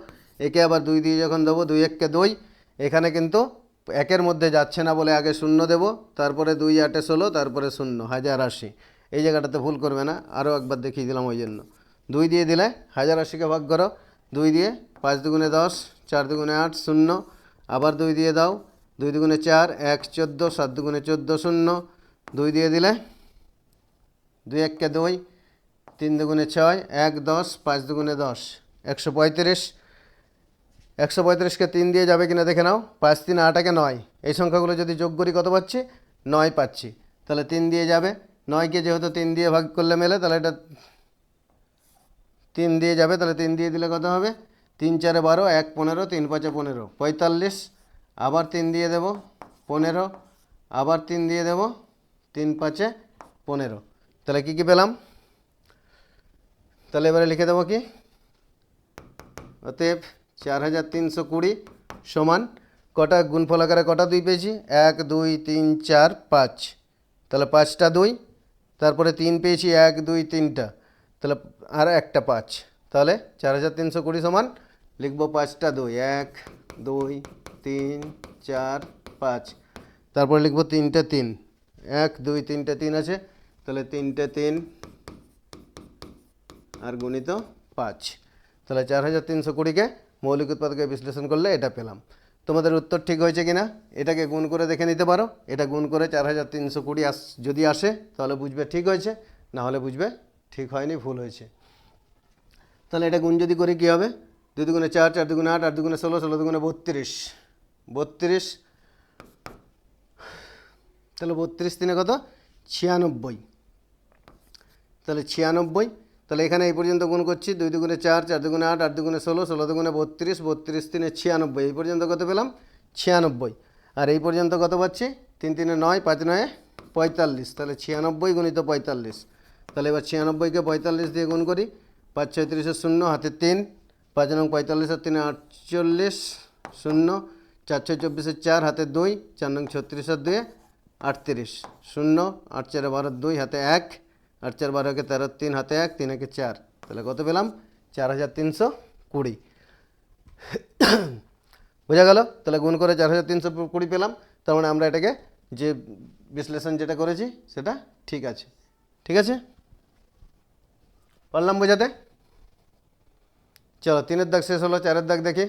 একে আবার 2 দিয়ে যখন দেবো, 2 1 2, এখানে কিন্তু 1-এর মধ্যে যাচ্ছে না বলে আগে শূন্য দেবো, তারপরে 2 8 16, তারপরে 0 1080। এই জায়গাটাতে ভুল করবে না, আরও একবার দেখিয়ে দিলাম ওই জন্য। 2 দিয়ে দিলে 1080কে ভাগ করো, 2 দিয়ে 5 2 10, 4 2 8 0, আবার 2 দিয়ে দাও, 2 2 4, 1 14, 7 2 14 0, 2 দিয়ে দিলে 2 1 2, 3 2 6, 1 10, 5 2 10, 135। 135কে 3 দিয়ে যাবে কিনা দেখে নাও, 5 3 8 9। এই সংখ্যাগুলো যদি যোগ করি কত পাচ্ছি? 9 পাচ্ছি। তাহলে 3 দিয়ে যাবে, 9কে যেহেতু 3 দিয়ে ভাগ করলে মেলে, তাহলে এটা 3 দিয়ে যাবে। তাহলে 3 দিয়ে দিলে কত হবে? 3 4 12, 1 15, 3 5 15, 45। আবার 3 দিয়ে দেব, 15, আবার 3 দিয়ে দেব, 3 5 15। তাহলে কী কী পেলাম? তাহলে এবারে লিখে দেবো কি, অতএব 4320 সমান কটা গুণফল আকারে কটা 2 পেয়েছি? 1 2 3 4 5। তাহলে 5টা 2, তারপরে 3 পেয়েছি 1 2 3টা, তাহলে আর একটা 5। তাহলে 4320 সমান লিখব 5টা 2, 1 2 3 4 5, তারপরে লিখব 3টে 3, 1 2 3টে 3 আছে, তাহলে 3টে 3 আর গুণিত 5। তাহলে 4320কে মৌলিক উৎপাদকে বিশ্লেষণ করলে এটা পেলাম। তোমাদের উত্তর ঠিক হয়েছে কিনা এটাকে গুণ করে দেখে নিতে পারো। এটা গুণ করে 4320 যদি আসে তাহলে বুঝবে ঠিক হয়েছে, না হলে বুঝবে ঠিক হয়নি, ভুল হয়েছে। তাহলে এটা গুণ যদি করি কী হবে? 2 2 4, 4 2 8, 8 2 16, 16 2 32, 32। তাহলে 32 3 কত? 96। তাহলে 96। তাহলে এখানে এই পর্যন্ত গুণ করছি, 2 2 4, 4 2 8, 8 2 16, 16 2 32, 32 3 96। এই পর্যন্ত কত পেলাম? 96। আর এই পর্যন্ত কত পাচ্ছি? 3 3 9, 5 9 45। তাহলে 96 গুণিত 45। তাহলে এবার 96কে 45 দিয়ে গুণ করি, 5 36 0, হাতে 3, 5 9 45 আর 3 48 0, 4 6 24 4, হাতে 2, 4 9 36 আর 2 38 0, 8 4 12 2, হাতে 1, 8 4 12 13 3, হাতে 1, 3 1 4। তাহলে কত পেলাম? 4320। বোঝা গেল? তাহলে গুণ করে 4320 পেলাম। তার মানে আমরা এটাকে যে বিশ্লেষণ যেটা করেছি সেটা ঠিক আছে। ঠিক আছে, পারলাম বোঝাতে? চলো 3-এর দাগ শেষ হলো, 4-এর দাগ দেখি।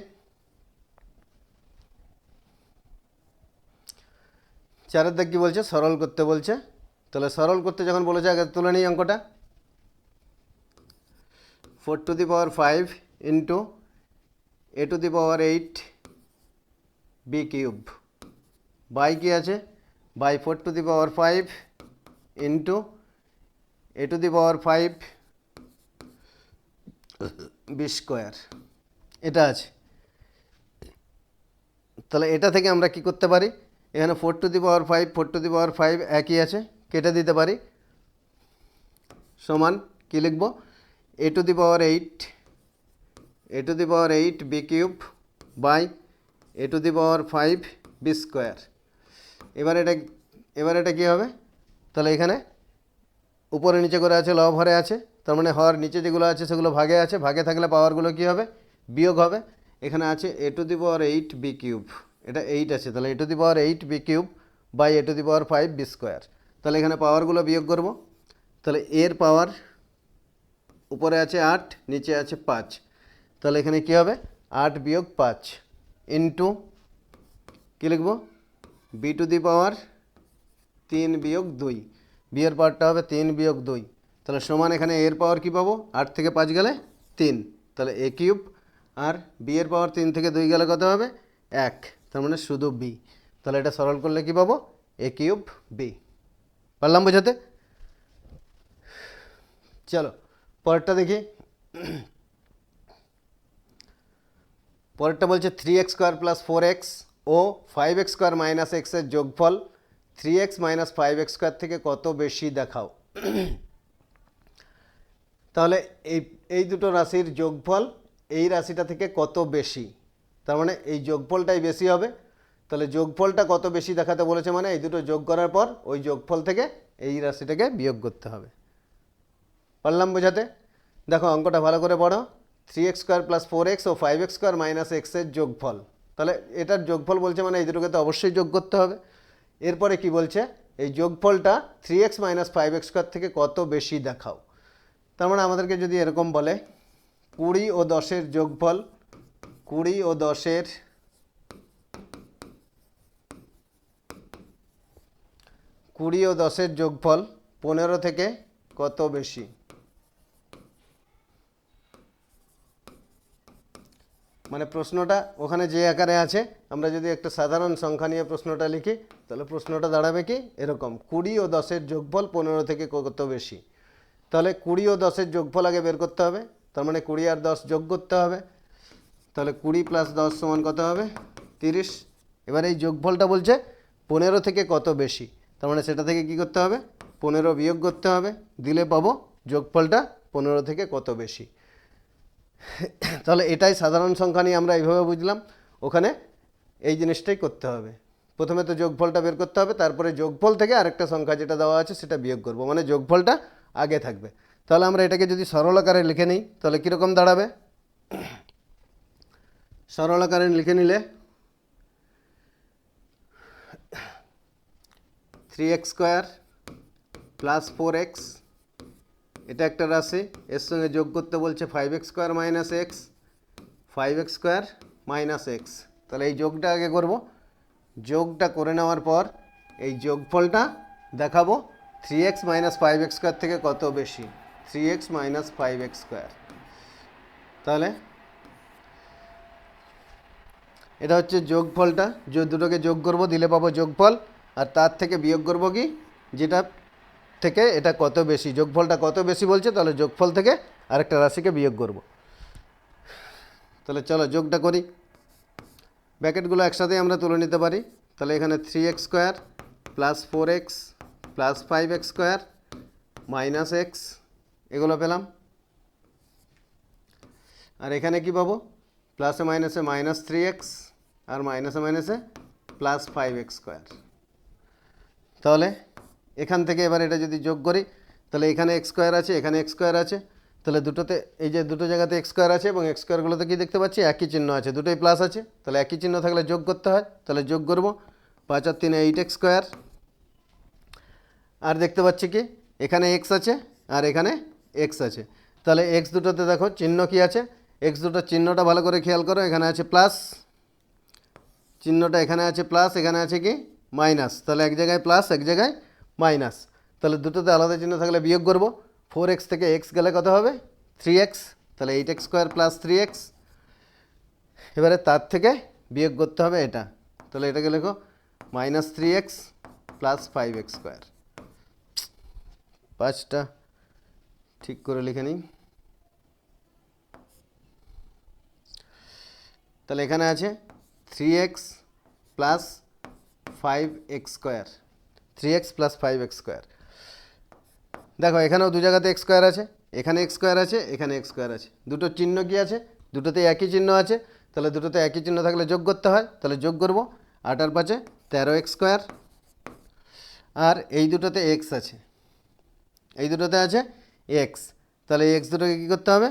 4-এর দাগ কী বলছে? সরল করতে বলছে। তাহলে সরল করতে যখন বলেছে আগে তুলে নিই অঙ্কটা। 4 to the power 5 into a to the power 8 b cube by কি আছে? By 4 to the power 5 into a to the power 5 b square, এটা আছে। তাহলে এটা থেকে আমরা কি করতে পারি? এখানে 4 to the power 5, 4 to the power 5 একই আছে, কেটে দিতে পারি। সমান কি লিখব? a to the power 8, a to the power 8 b cube by a to the power 5 b square. এবার এটা কী হবে? তাহলে এখানে উপরে নিচে করে আছে, লব হরে আছে, তার মানে হর নিচে যেগুলো আছে সেগুলো ভাগে আছে, ভাগে থাকলে পাওয়ারগুলো কী হবে? বিয়োগ হবে। এখানে আছে a to the power 8 b cube, এটা 8 আছে, তাহলে a to the power 8 b cube by a to the power 5 b square. তাহলে এখানে পাওয়ারগুলো বিয়োগ করব। তাহলে এর পাওয়ার উপরে আছে 8, নিচে আছে 5, তাহলে এখানে কী হবে 8 বিয়োগ 5 ইন্টু কী লিখব বি টু দি পাওয়ার 3 বিয়োগ 2, বি এর পাওয়ারটা হবে 3 বিয়োগ 2, তাহলে সমান এখানে এর পাওয়ার কী পাবো 8 থেকে 5 গেলে 3, তাহলে এ কিউব, আর বি এর পাওয়ার 3 থেকে 2 গেলে কত হবে 1, তার মানে শুধু বি। তাহলে এটা সরল করলে কী পাবো এ কিউব বি। পারলাম বোঝাতে? চলো পরেরটা দেখি। পরেরটা বলছে 3x স্কোয়ার প্লাস 4x ও 5x স্কোয়ার মাইনাস এক্সের যোগফল 3x মাইনাস 5x স্কোয়ার থেকে কত বেশি দেখাও। তাহলে এই দুটো রাশির যোগফল এই রাশিটা থেকে কত বেশি, তার মানে এই যোগফলটাই বেশি হবে। তাহলে যোগফলটা কত বেশি দেখাতে বলেছে, মানে এই দুটো যোগ করার পর ওই যোগফল থেকে এই রাশিটাকে বিয়োগ করতে হবে। পারলাম বোঝাতে? দেখো অঙ্কটা ভালো করে পড়ো। 3x স্কোয়ার প্লাস 4x ও 5x স্কোয়ার মাইনাস এক্সের যোগফল, তাহলে এটার যোগফল বলছে মানে এই দুটোকে তো অবশ্যই যোগ করতে হবে। এরপরে কি বলছে এই যোগফলটা 3x মাইনাস 5x স্কোয়ার থেকে কত বেশি দেখাও। তার মানে আমাদেরকে যদি এরকম বলে 20 ও 10-এর যোগফল, 20 ও 10-এর যোগফল 15 থেকে কত বেশি। মানে প্রশ্নটা ওখানে যে আকারে আছে, আমরা যদি একটা সাধারণ সংখ্যা নিয়ে প্রশ্নটা লিখি তাহলে প্রশ্নটা দাঁড়াবে কি এরকম 20 ও 10-এর যোগফল 15 থেকে কত বেশি। তাহলে 20 ও 10-এর যোগফল আগে বের করতে হবে, তার মানে 20 আর 10 যোগ করতে হবে। তাহলে 20 প্লাস 10 সমান কত হবে 30। এবার এই যোগফলটা বলছে 15 থেকে কত বেশি, তার মানে সেটা থেকে কি করতে হবে 15 বিয়োগ করতে হবে, দিলে পাবো যোগফলটা 15 থেকে কত বেশি। তাহলে এটাই সাধারণ সংখ্যা নিয়ে আমরা এইভাবে বুঝলাম, ওখানে এই জিনিসটাই করতে হবে। প্রথমে তো যোগফলটা বের করতে হবে, তারপরে যোগফল থেকে আরেকটা সংখ্যা যেটা দেওয়া আছে সেটা বিয়োগ করব, মানে যোগফলটা আগে থাকবে। তাহলে আমরা এটাকে যদি সরল আকারে লিখে নিই তাহলে কীরকম দাঁড়াবে। সরল আকারে লিখে নিলে 3x স্কোয়ার প্লাস 4x, এটা একটা রাশি, এর সঙ্গে যোগ করতে বলছে 5x square minus x, 5x square minus x. তাহলে এই যোগটা আগে করব, যোগটা করে নেওয়ার পর এই যোগফলটা দেখাবো 3x মাইনাস 5x স্কোয়ার থেকে কত বেশি, 3x মাইনাস 5x স্কোয়ার। তাহলে এটা হচ্ছে যোগফলটা, দুটোকে যোগ করব দিলে পাবো যোগফল, আর তার থেকে বিয়োগ করব কি যেটা থেকে এটা কত বেশি, যোগফলটা কত বেশি বলছে, তাহলে যোগফল থেকে আরেকটা রাশিকে বিয়োগ করব। তাহলে চলো যোগটা করি, ব্র্যাকেটগুলো একসাথে আমরা তুলে নিতে পারি। তাহলে এখানে 3x square plus 4x plus 5x square minus x, এগুলো পেলাম। আর এখানে কি পাবো প্লাসে মাইনাসে মাইনাস 3x আর মাইনাসে মাইনাসে প্লাস 5x স্কোয়ার। তাহলে এখান থেকে এবার এটা যদি যোগ করি তাহলে এখানে এক্স স্কোয়ার আছে, এখানে এক্স স্কোয়ার আছে, তাহলে দুটোতে এই যে দুটো জায়গাতে এক্স স্কোয়ার আছে এবং এক্স স্কোয়ারগুলোতে কী দেখতে পাচ্ছি একই চিহ্ন আছে, দুটোই প্লাস আছে, তাহলে একই চিহ্ন থাকলে যোগ করতে হয়, তাহলে যোগ করব 5 আর 3 8x স্কোয়ার। আর দেখতে পাচ্ছি কি এখানে এক্স আছে আর এখানে এক্স আছে, তাহলে এক্স দুটোতে দেখো চিহ্ন কি আছে, এক্স দুটোর চিহ্নটা ভালো করে খেয়াল করো, এখানে আছে প্লাস চিহ্নটা, এখানে আছে প্লাস, এখানে আছে কি মাইনাস, তাহলে এক জায়গায় প্লাস এক জায়গায় মাইনাস, তাহলে দুটোতে আলাদা চিহ্ন থাকলে বিয়োগ করব। 4x থেকে এক্স গেলে কত হবে 3x, তাহলে 8x স্কোয়ার প্লাস 3x। এবারে তার থেকে বিয়োগ করতে হবে এটা, তাহলে এটাকে লেখো minus 3x plus 5x square. 5টা ঠিক করে লিখে নিই। তাহলে এখানে আছে 3x plus 5x square, 3x plus 5x square. দেখো এখানেও দু জায়গাতে এক্স স্কোয়ার আছে, এখানে এক্স স্কোয়ার আছে, এখানে এক্স স্কোয়ার আছে, দুটোর চিহ্ন কি আছে দুটোতে একই চিহ্ন আছে, তাহলে দুটোতে একই চিহ্ন থাকলে যোগ করতে হয়, তাহলে যোগ করব 8 আর 5 13x স্কোয়ার। আর এই দুটোতে এক্স আছে, এই দুটোতে আছে এক্স, তাহলে এই এক্স দুটোকে কী করতে হবে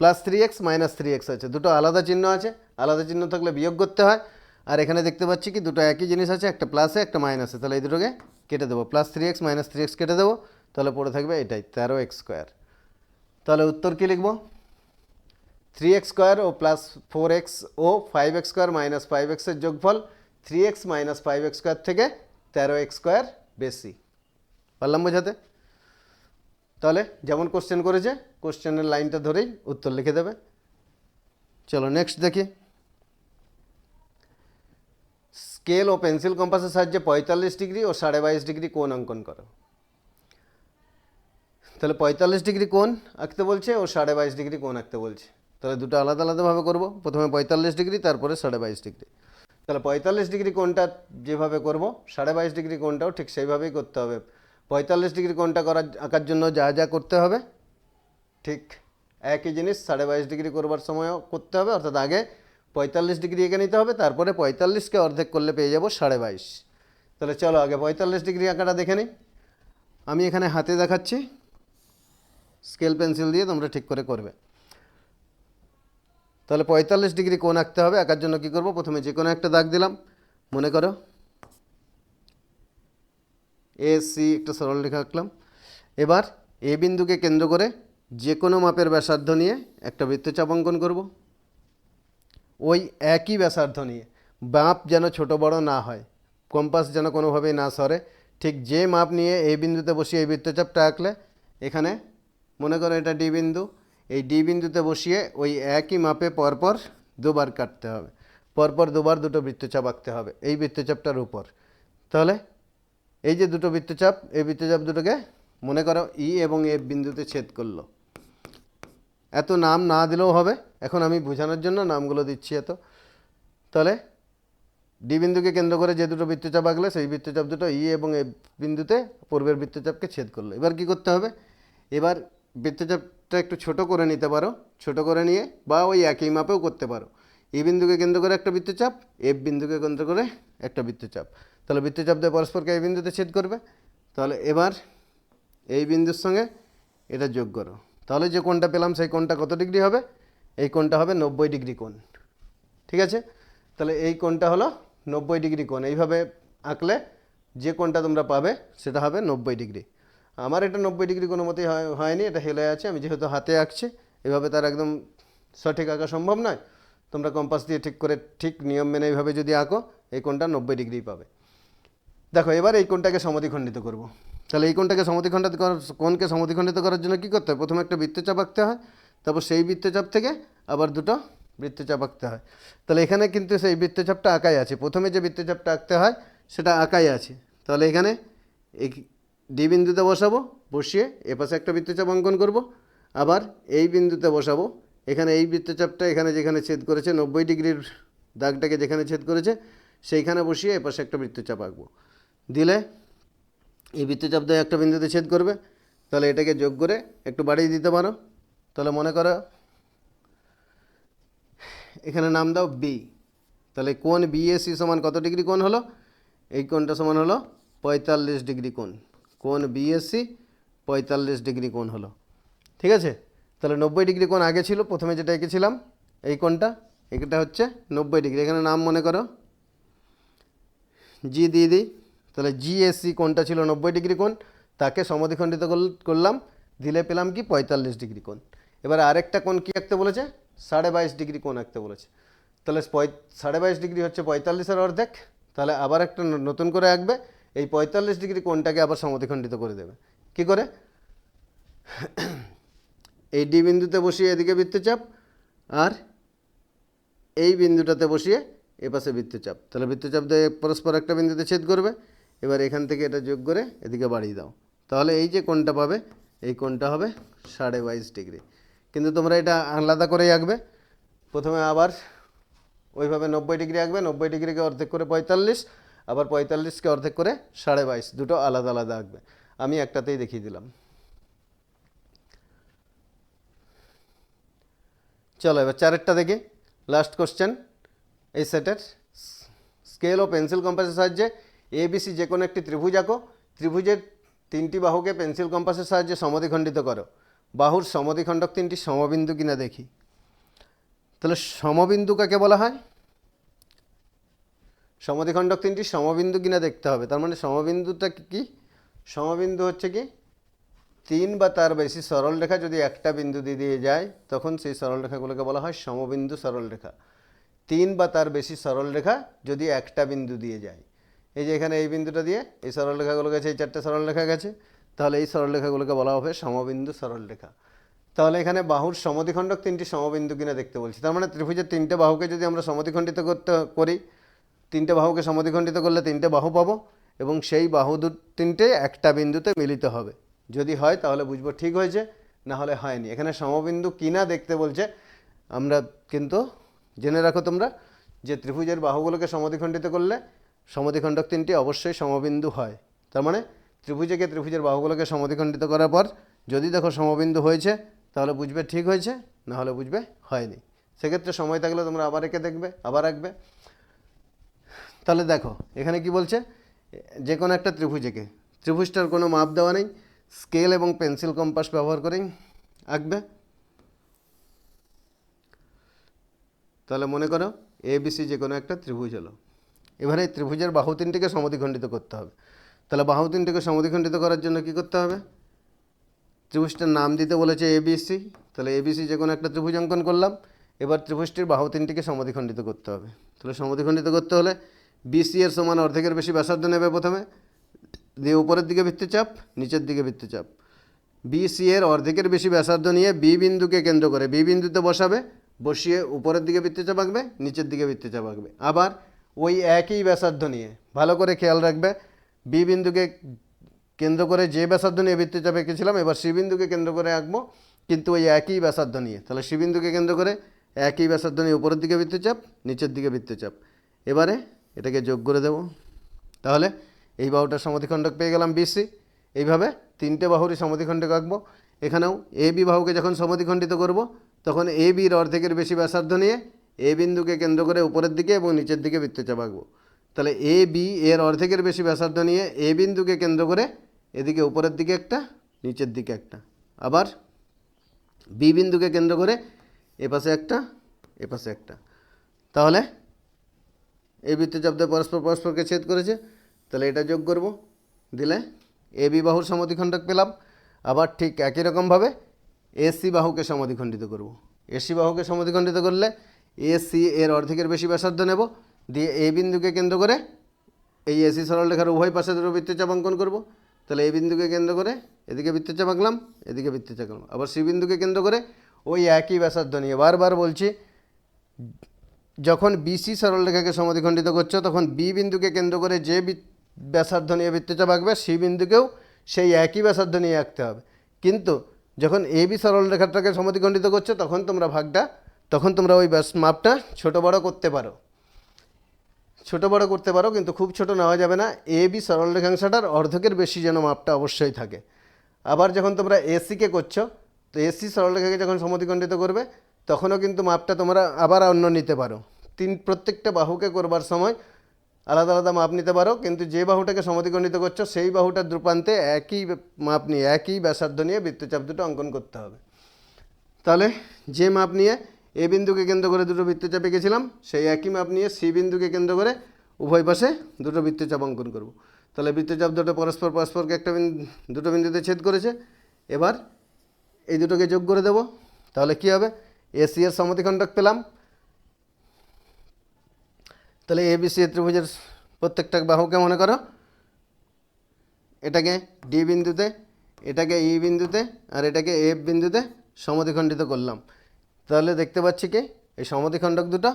প্লাস 3x মাইনাস 3x আছে, দুটো আলাদা চিহ্ন আছে, আলাদা চিহ্ন থাকলে বিয়োগ করতে হয়। আর এখানে দেখতে পাচ্ছি কি দুটো একই জিনিস আছে, একটা প্লাসে একটা মাইনাসে, তাহলে এই দুটোকে কেটে দেবো, প্লাস 3x মাইনাস 3x কেটে দেবো, তাহলে পড়ে থাকবে এটাই 13x স্কোয়ার। তাহলে উত্তর কী লিখব? 3x স্কোয়ার ও প্লাস 4x ও 5x স্কোয়ার মাইনাস 5x এর যোগফল 3x মাইনাস 5x স্কোয়ার থেকে 13x স্কোয়ার বেশি। পারলাম বোঝাতে? তাহলে যেমন কোশ্চেন করেছে কোশ্চেনের লাইনটা ধরেই উত্তর লিখে দেবে। চলো নেক্সট দেখি। স্কেল ও পেন্সিল কম্পাসের সাহায্যে 45 ডিগ্রি ও 22.5 ডিগ্রি কোণ অঙ্কন করো। তাহলে 45 ডিগ্রি কোণ আঁকতে বলছে ও 22.5 ডিগ্রি কোণ আঁকতে বলছে, তাহলে দুটো আলাদা আলাদাভাবে করব। প্রথমে 45 ডিগ্রি, তারপরে 22.5 ডিগ্রি। তাহলে 45 ডিগ্রি কোণটা যেভাবে করব 22.5 ডিগ্রি কোণটাও ঠিক সেইভাবেই করতে হবে। 45 ডিগ্রি কোণটা আঁকার জন্য যা যা করতে হবে ঠিক একই জিনিস 22.5 ডিগ্রি করবার সময়ও করতে হবে, অর্থাৎ আগে 45 ডিগ্রি এঁকে নিতে হবে, তারপরে 45কে অর্ধেক করলে পেয়ে যাব 22.5। তাহলে চলো আগে 45 ডিগ্রি আঁকাটা দেখে নিই। আমি এখানে হাতে দেখাচ্ছি, স্কেল পেন্সিল দিয়ে তোমরা ঠিক করে করবে। তাহলে 45 ডিগ্রি কোণ আঁকতে হবে, আঁকার জন্য কী করব? প্রথমে যে কোনো একটা দাগ দিলাম, মনে করো AC একটা সরল রেখা আঁকলাম। এবার এ বিন্দুকে কেন্দ্র করে যে কোনো মাপের ব্যাসার্ধ নিয়ে একটা বৃত্তচাপ অঙ্কন করব। ওই একই ব্যাসার্ধ নিয়ে, মাপ যেন ছোট বড় না হয়, কম্পাস যেন কোনোভাবেই না সরে, ঠিক যে মাপ নিয়ে এই বিন্দুতে বসিয়ে এই বৃত্তচাপটা আঁকলে, এখানে মনে করো এটা ডি বিন্দু, এই ডি বিন্দুতে বসিয়ে ওই একই মাপে পরপর দুবার কাটতে হবে, পরপর দুবার দুটো বৃত্তচাপ আঁকতে হবে এই বৃত্তচাপটার উপর। তাহলে এই যে দুটো বৃত্তচাপ, এই বৃত্তচাপ দুটোকে মনে করো ই এবং এফ বিন্দুতে ছেদ করলো। এত নাম না দিলেও হবে, এখন আমি বোঝানোর জন্য নামগুলো দিচ্ছি এত। তাহলে ডি বিন্দুকে কেন্দ্র করে যে দুটো বৃত্তচাপ আঁকলে সেই বৃত্তচাপ দুটো ই এবং এফ বিন্দুতে পূর্বের বৃত্তচাপকে ছেদ করলো। এবার কি করতে হবে? এবার বৃত্তচাপটা একটু ছোট করে নিতে পারো, ছোট করে নিয়ে বা ওই একই মাপেও করতে পারো। ই বিন্দুকে কেন্দ্র করে একটা বৃত্তচাপ, এফ বিন্দুকে কেন্দ্র করে একটা বৃত্তচাপ, তাহলে বৃত্তচাপ দিয়ে পরস্পরকে এই বিন্দুতে ছেদ করবে। তাহলে এবার এই বিন্দুর সঙ্গে এটা যোগ করো, তাহলে যে কোণটা পেলাম সেই কোণটা কত ডিগ্রি হবে? এই কোণটা হবে 90 ডিগ্রি কোণ। ঠিক আছে, তাহলে এই কোণটা হলো 90 ডিগ্রি কোণ। এইভাবে আঁকলে যে কোণটা তোমরা পাবে সেটা হবে 90 ডিগ্রি। আমার এটা 90 ডিগ্রি কোনো মতেই হয়নি, এটা হেলে আছে, আমি যেহেতু হাতে আঁকছি, এভাবে তার একদম সঠিক আঁকা সম্ভব নয়। তোমরা কম্পাস দিয়ে ঠিক করে ঠিক নিয়ম মেনে এইভাবে যদি আঁকো এই কোণটা 90 ডিগ্রি পাবে। দেখো এবার এই কোণটাকে সমদ্বিখণ্ডিত করব। তাহলে এই কোণটাকে সমদ্বিখণ্ডিত করার, কোণকে সমদ্বিখণ্ডিত করার জন্য কী করতে হয়? প্রথমে একটা বৃত্তচাপ আঁকতে হয়, তারপর সেই বৃত্তচাপ থেকে আবার দুটো বৃত্তচাপ আঁকতে হয়। তাহলে এখানে কিন্তু সেই বৃত্তচাপটা আঁকাই আছে, প্রথমে যে বৃত্তচাপটা আঁকতে হয় সেটা আঁকাই আছে। তাহলে এখানে এই ডি বিন্দুতে বসাবো, বসিয়ে এপাশে একটা বৃত্তচাপ অঙ্কন করব, আবার এই বিন্দুতে বসাবো, এখানে এই বৃত্তচাপটা এখানে যেখানে ছেদ করেছে 90 ডিগ্রির দাগটাকে যেখানে ছেদ করেছে সেইখানে বসিয়ে এপাশে একটা বৃত্তচাপ আঁকবো, দিলে এই বৃত্তচাপ দিয়ে একটা বিন্দুতে ছেদ করবে। তাহলে এটাকে যোগ করে একটু বাড়িয়ে দিতে পারো। তাহলে মনে করো এখানে নাম দাও বি, তাহলে কোণ বিএসি সমান কত ডিগ্রি কোণ হলো? এই কোণটা সমান হলো 45 ডিগ্রি কোণ। কোণ বিএসি 45 ডিগ্রি কোণ হলো। ঠিক আছে, তাহলে 90 ডিগ্রি কোণ আগে ছিল, প্রথমে যেটা এঁকেছিলাম এই কোণটা, এটা হচ্ছে 90 ডিগ্রি। এখানে নাম মনে করো জি দিয়ে দিই। তাহলে জিএসসি কোণটা ছিল 90 ডিগ্রি কোণ, তাকে সমদ্বিখণ্ডিত করলাম, দিলে পেলাম কি 45 ডিগ্রি কোণ। এবার আরেকটা কোণ কী আঁকতে বলেছে? 22.5 ডিগ্রি কোণ আঁকতে বলেছে। তাহলে 22.5 ডিগ্রি হচ্ছে 45-এর অর্ধেক, তাহলে আবার একটা নতুন করে আঁকবে, এই 45 ডিগ্রি কোণটাকে আবার সমদ্বিখণ্ডিত করে দেবে। কি করে? এই ডি বিন্দুতে বসিয়ে এদিকে বৃত্তচাপ, আর এই বিন্দুটাতে বসিয়ে এপাশে বৃত্তচাপ, তাহলে বৃত্তচাপ দিয়ে পরস্পর একটা বিন্দুতে ছেদ করবে। এবার এখান থেকে এটা যোগ করে এদিকে বাড়িয়ে দাও, তাহলে এই যে কোণটা পাবে এই কোণটা হবে 22.5 ডিগ্রি। কিন্তু তোমরা এটা আলাদা করেই আঁকবে, প্রথমে আবার ওইভাবে 90 ডিগ্রি আঁকবে, 90 ডিগ্রিকে অর্ধেক করে 45, আবার 45কে অর্ধেক করে 22.5, দুটো আলাদা আলাদা আঁকবে। আমি একটাতেই দেখিয়ে দিলাম। চলো এবার চারেরটা দেখি, লাস্ট কোশ্চেন এই সেটের। স্কেল ও পেন্সিল কম্পাসের সাহায্যে এবিসি যে কোনো একটি ত্রিভুজ আঁকো, ত্রিভুজের তিনটি বাহুকে পেন্সিল কম্পাসের সাহায্যে সমদ্বিখণ্ডিত করো। বাহুর সমদ্বিখণ্ডক তিনটি সমবিন্দু কিনা দেখি। তাহলে সমবিন্দু কাকে বলা হয়? সমদ্বিখণ্ডক তিনটি সমবিন্দু কিনা দেখতে হবে। তার মানে সমবিন্দুটা কি? সমবিন্দু হচ্ছে কি, তিন বা তার বেশি সরলরেখা যদি একটা বিন্দু দিয়ে যায় তখন সেই সরলরেখাগুলোকে বলা হয় সমবিন্দু সরলরেখা। তিন বা তার বেশি সরলরেখা যদি একটা বিন্দু দিয়ে যায়, এই যে এখানে এই বিন্দুটা দিয়ে এই সরলরেখাগুলো গেছে, এই চারটে সরলরেখা গেছে, তাহলে এই সরলরেখাগুলোকে বলা হবে সমবিন্দু সরলরেখা। তাহলে এখানে বাহুর সমদ্বিখণ্ডক তিনটি সমবিন্দু কিনা দেখতে বলছি। তার মানে ত্রিভুজের তিনটে বাহুকে যদি আমরা সমদ্বিখণ্ডিত করি, তিনটে বাহুকে সমদ্বিখণ্ডিত করলে তিনটে বাহু পাবো এবং সেই বাহু তিনটে একটা বিন্দুতে মিলিত হবে। যদি হয় তাহলে বুঝবো ঠিক হয়েছে, না হলে হয়নি। এখানে সমবিন্দু কিনা দেখতে বলছে। আমরা কিন্তু জেনে রাখো তোমরা যে ত্রিভুজের বাহুগুলোকে সমদ্বিখণ্ডিত করলে সমদ্বিখণ্ডক তিনটি অবশ্যই সমবিন্দু হয়। তার মানে ত্রিভুজের বাহুগুলোকে সমদ্বিখণ্ডিত করার পর যদি দেখো সমবিন্দু হয়েছে তাহলে বুঝবে ঠিক হয়েছে, না হলে বুঝবে হয়নি। সেক্ষেত্রে সময় থাকলে তোমরা আবার এঁকে দেখবে, আবার আঁকবে। তাহলে দেখো এখানে কি বলছে, যে কোনো একটা ত্রিভুজটার কোনো মাপ দেওয়া নেই, স্কেল এবং পেন্সিল কম্পাস ব্যবহার করেই আঁকবে। তাহলে মনে করো এবিসি যে কোনো একটা ত্রিভুজ হলো। এবারে ত্রিভুজের বাহু তিনটিকে সমদ্বিখণ্ডিত করতে হবে। তাহলে বাহু তিনটিকে সমদ্বিখণ্ডিত করার জন্য কি করতে হবে? ত্রিভুজটার নাম দিতে বলেছে এবিসি। তাহলে এবিসি যে কোনো একটা ত্রিভুজ অঙ্কন করলাম। এবার ত্রিভুজটির বাহু তিনটিকে সমদ্বিখণ্ডিত করতে হবে। তাহলে সমদ্বিখণ্ডিত করতে হলে বিসি এর সমান অর্ধেকের বেশি ব্যাসার্ধ নেবে প্রথমে, দিয়ে উপরের দিকে বৃত্তচাপ, নিচের দিকে বৃত্তচাপ। বিসি এর অর্ধেকের বেশি ব্যাসার্ধ নিয়ে বি বিন্দুকে কেন্দ্র করে বি বিন্দুতে বসাবে, বসিয়ে উপরের দিকে বৃত্তচাপ আঁকবে, নিচের দিকে বৃত্তচাপ আঁকবে। আবার ওই একই ব্যাসার্ধ নিয়ে, ভালো করে খেয়াল রাখবে, বি বিন্দুকে কেন্দ্র করে যে ব্যাসার্ধ নিয়ে বৃত্তচাপ এঁকেছিলাম এবার সি বিন্দুকে কেন্দ্র করে আঁকবো, কিন্তু ওই একই ব্যাসার্ধ নিয়ে। তাহলে সি বিন্দুকে কেন্দ্র করে একই ব্যাসার্ধ নিয়ে উপরের দিকে বৃত্তচাপ, নিচের দিকে বৃত্তচাপ। এবারে এটাকে যোগ করে দেব। তাহলে এই বাহুটার সমদ্বিখণ্ডক পেয়ে গেলাম বিসি। এইভাবে তিনটে বাহুরই সমদ্বিখণ্ডক আঁকবো। এখানেও এ বি বাহুকে যখন সমদ্বিখণ্ডিত করব তখন এ বির অর্ধেকের বেশি ব্যাসার্ধ নিয়ে এ বিন্দুকে কেন্দ্র করে উপরের দিকে এবং নিচের দিকে বৃত্তচাপ আঁকবো। তাহলে এ বি এর অর্ধেকের বেশি ব্যাসার্ধ নিয়ে এ বিন্দুকে কেন্দ্র করে এদিকে উপরের দিকে একটা, নিচের দিকে একটা। আবার বি বিন্দুকে কেন্দ্র করে এপাশে একটা, এপাশে একটা। তাহলে এই বৃত্তচাপ দিয়ে পরস্পরকে ছেদ করেছে। তাহলে এটা যোগ করব, দিলে এ বি বাহুর সমদ্বিখণ্ডক পেলাম। আবার ঠিক একই রকমভাবে এসি বাহুকে সমদ্বিখণ্ডিত করব। এসি বাহুকে সমদ্বিখণ্ডিত করলে এসি এর অর্ধেকের বেশি ব্যাসার্ধ নেব, দিয়ে এ বিন্দুকে কেন্দ্র করে এই এসি সরলরেখার উভয় পাশে দুটো বৃত্তচাপ অঙ্কন করব। তাহলে এই বিন্দুকে কেন্দ্র করে এদিকে বৃত্তচাপ আঁকলাম, এদিকে বৃত্তচাপ আঁকলাম। আবার সি বিন্দুকে কেন্দ্র করে ওই একই ব্যাসার্ধ নিয়ে, বারবার বলছি, যখন বিসি সরলরেখাকে সমদ্বিখণ্ডিত করছো তখন বি বিন্দুকে কেন্দ্র করে যে ব্যাসার্ধ নিয়ে বৃত্তচাপ আঁকবে সি বিন্দুকেও সেই একই ব্যাসার্ধ নিয়ে আঁকতে হবে। কিন্তু যখন এ বি সরলরেখাটাকে সমদ্বিখণ্ডিত করছো তখন তোমরা ওই মাপটা ছোটো বড়ো করতে পারো, কিন্তু খুব ছোট নেওয়া যাবে না। এ বি সরলরেখাংশটার অর্ধেকের বেশি যেন মাপটা অবশ্যই থাকে। আবার যখন তোমরা এসিকে করছো, তো এসি সরলরেখাকে যখন সমদ্বিখণ্ডিত করবে তখনও কিন্তু মাপটা তোমরা আবার অন্য নিতে পারো। প্রত্যেকটা বাহুকে করবার সময় আলাদা আলাদা মাপ নিতে পারো, কিন্তু যে বাহুটাকে সমদ্বিখণ্ডিত করছো সেই বাহুটার দুপ্রান্তে একই মাপ নিয়ে, একই ব্যাসার্ধ নিয়ে বৃত্তচাপ দুটো অঙ্কন করতে হবে। তাহলে যে মাপ নিয়ে এ বিন্দুকে কেন্দ্র করে দুটো বৃত্তচাপ এঁকেছিলাম সেই একই মাপ নিয়ে সি বিন্দুকে কেন্দ্র করে উভয় পাশে দুটো বৃত্তচাপ অঙ্কন করব। তাহলে বৃত্তচাপ দুটো পরস্পরকে দুটো বিন্দুতে ছেদ করেছে। এবার এই দুটোকে যোগ করে দেব। তাহলে কি হবে, এসি এর সমদ্বিখণ্ডক পেলাম। তাহলে এ বি সি ত্রিভুজের প্রত্যেকটা বাহুকে মনে করো এটাকে ডি বিন্দুতে, এটাকে ই বিন্দুতে আর এটাকে এফ বিন্দুতে সমদ্বিখণ্ডিত করলাম। তাহলে দেখতে পাচ্ছি কি এই সমদ্বিখণ্ডক দুটো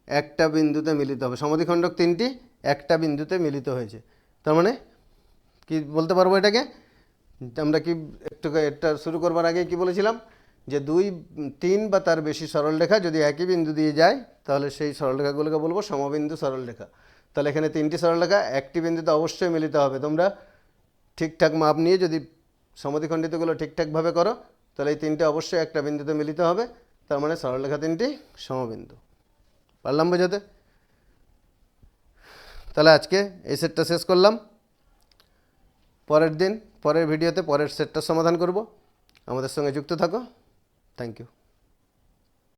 একটা বিন্দুতে মিলিত হবে। সমদ্বিখণ্ডক তিনটি একটা বিন্দুতে মিলিত হয়েছে। তার মানে কি বলতে পারবো এটাকে, আমরা কি এটা শুরু করবার আগে কি বলেছিলাম যে তিন বা তার বেশি সরলরেখা যদি একই বিন্দু দিয়ে যায় তাহলে সেই সরলরেখাগুলোকে বলবো সমবিন্দু সরলরেখা। তাহলে এখানে তিনটি সরলরেখা একটি বিন্দুতে অবশ্যই মিলিত হবে। তোমরা ঠিকঠাক মাপ নিয়ে যদি সমদ্বিখণ্ডিতগুলো ঠিকঠাকভাবে করো তাহলে এই তিনটে অবশ্যই একটা বিন্দুতে মিলিত হবে। তার মানে সরলরেখা তিনটি সমবিন্দু। পারলাম বোঝাতে? তাহলে আজকে এই সেটটা শেষ করলাম। পরের ভিডিওতে পরের সেটটার সমাধান করব। আমাদের সঙ্গে যুক্ত থাকো। Thank you.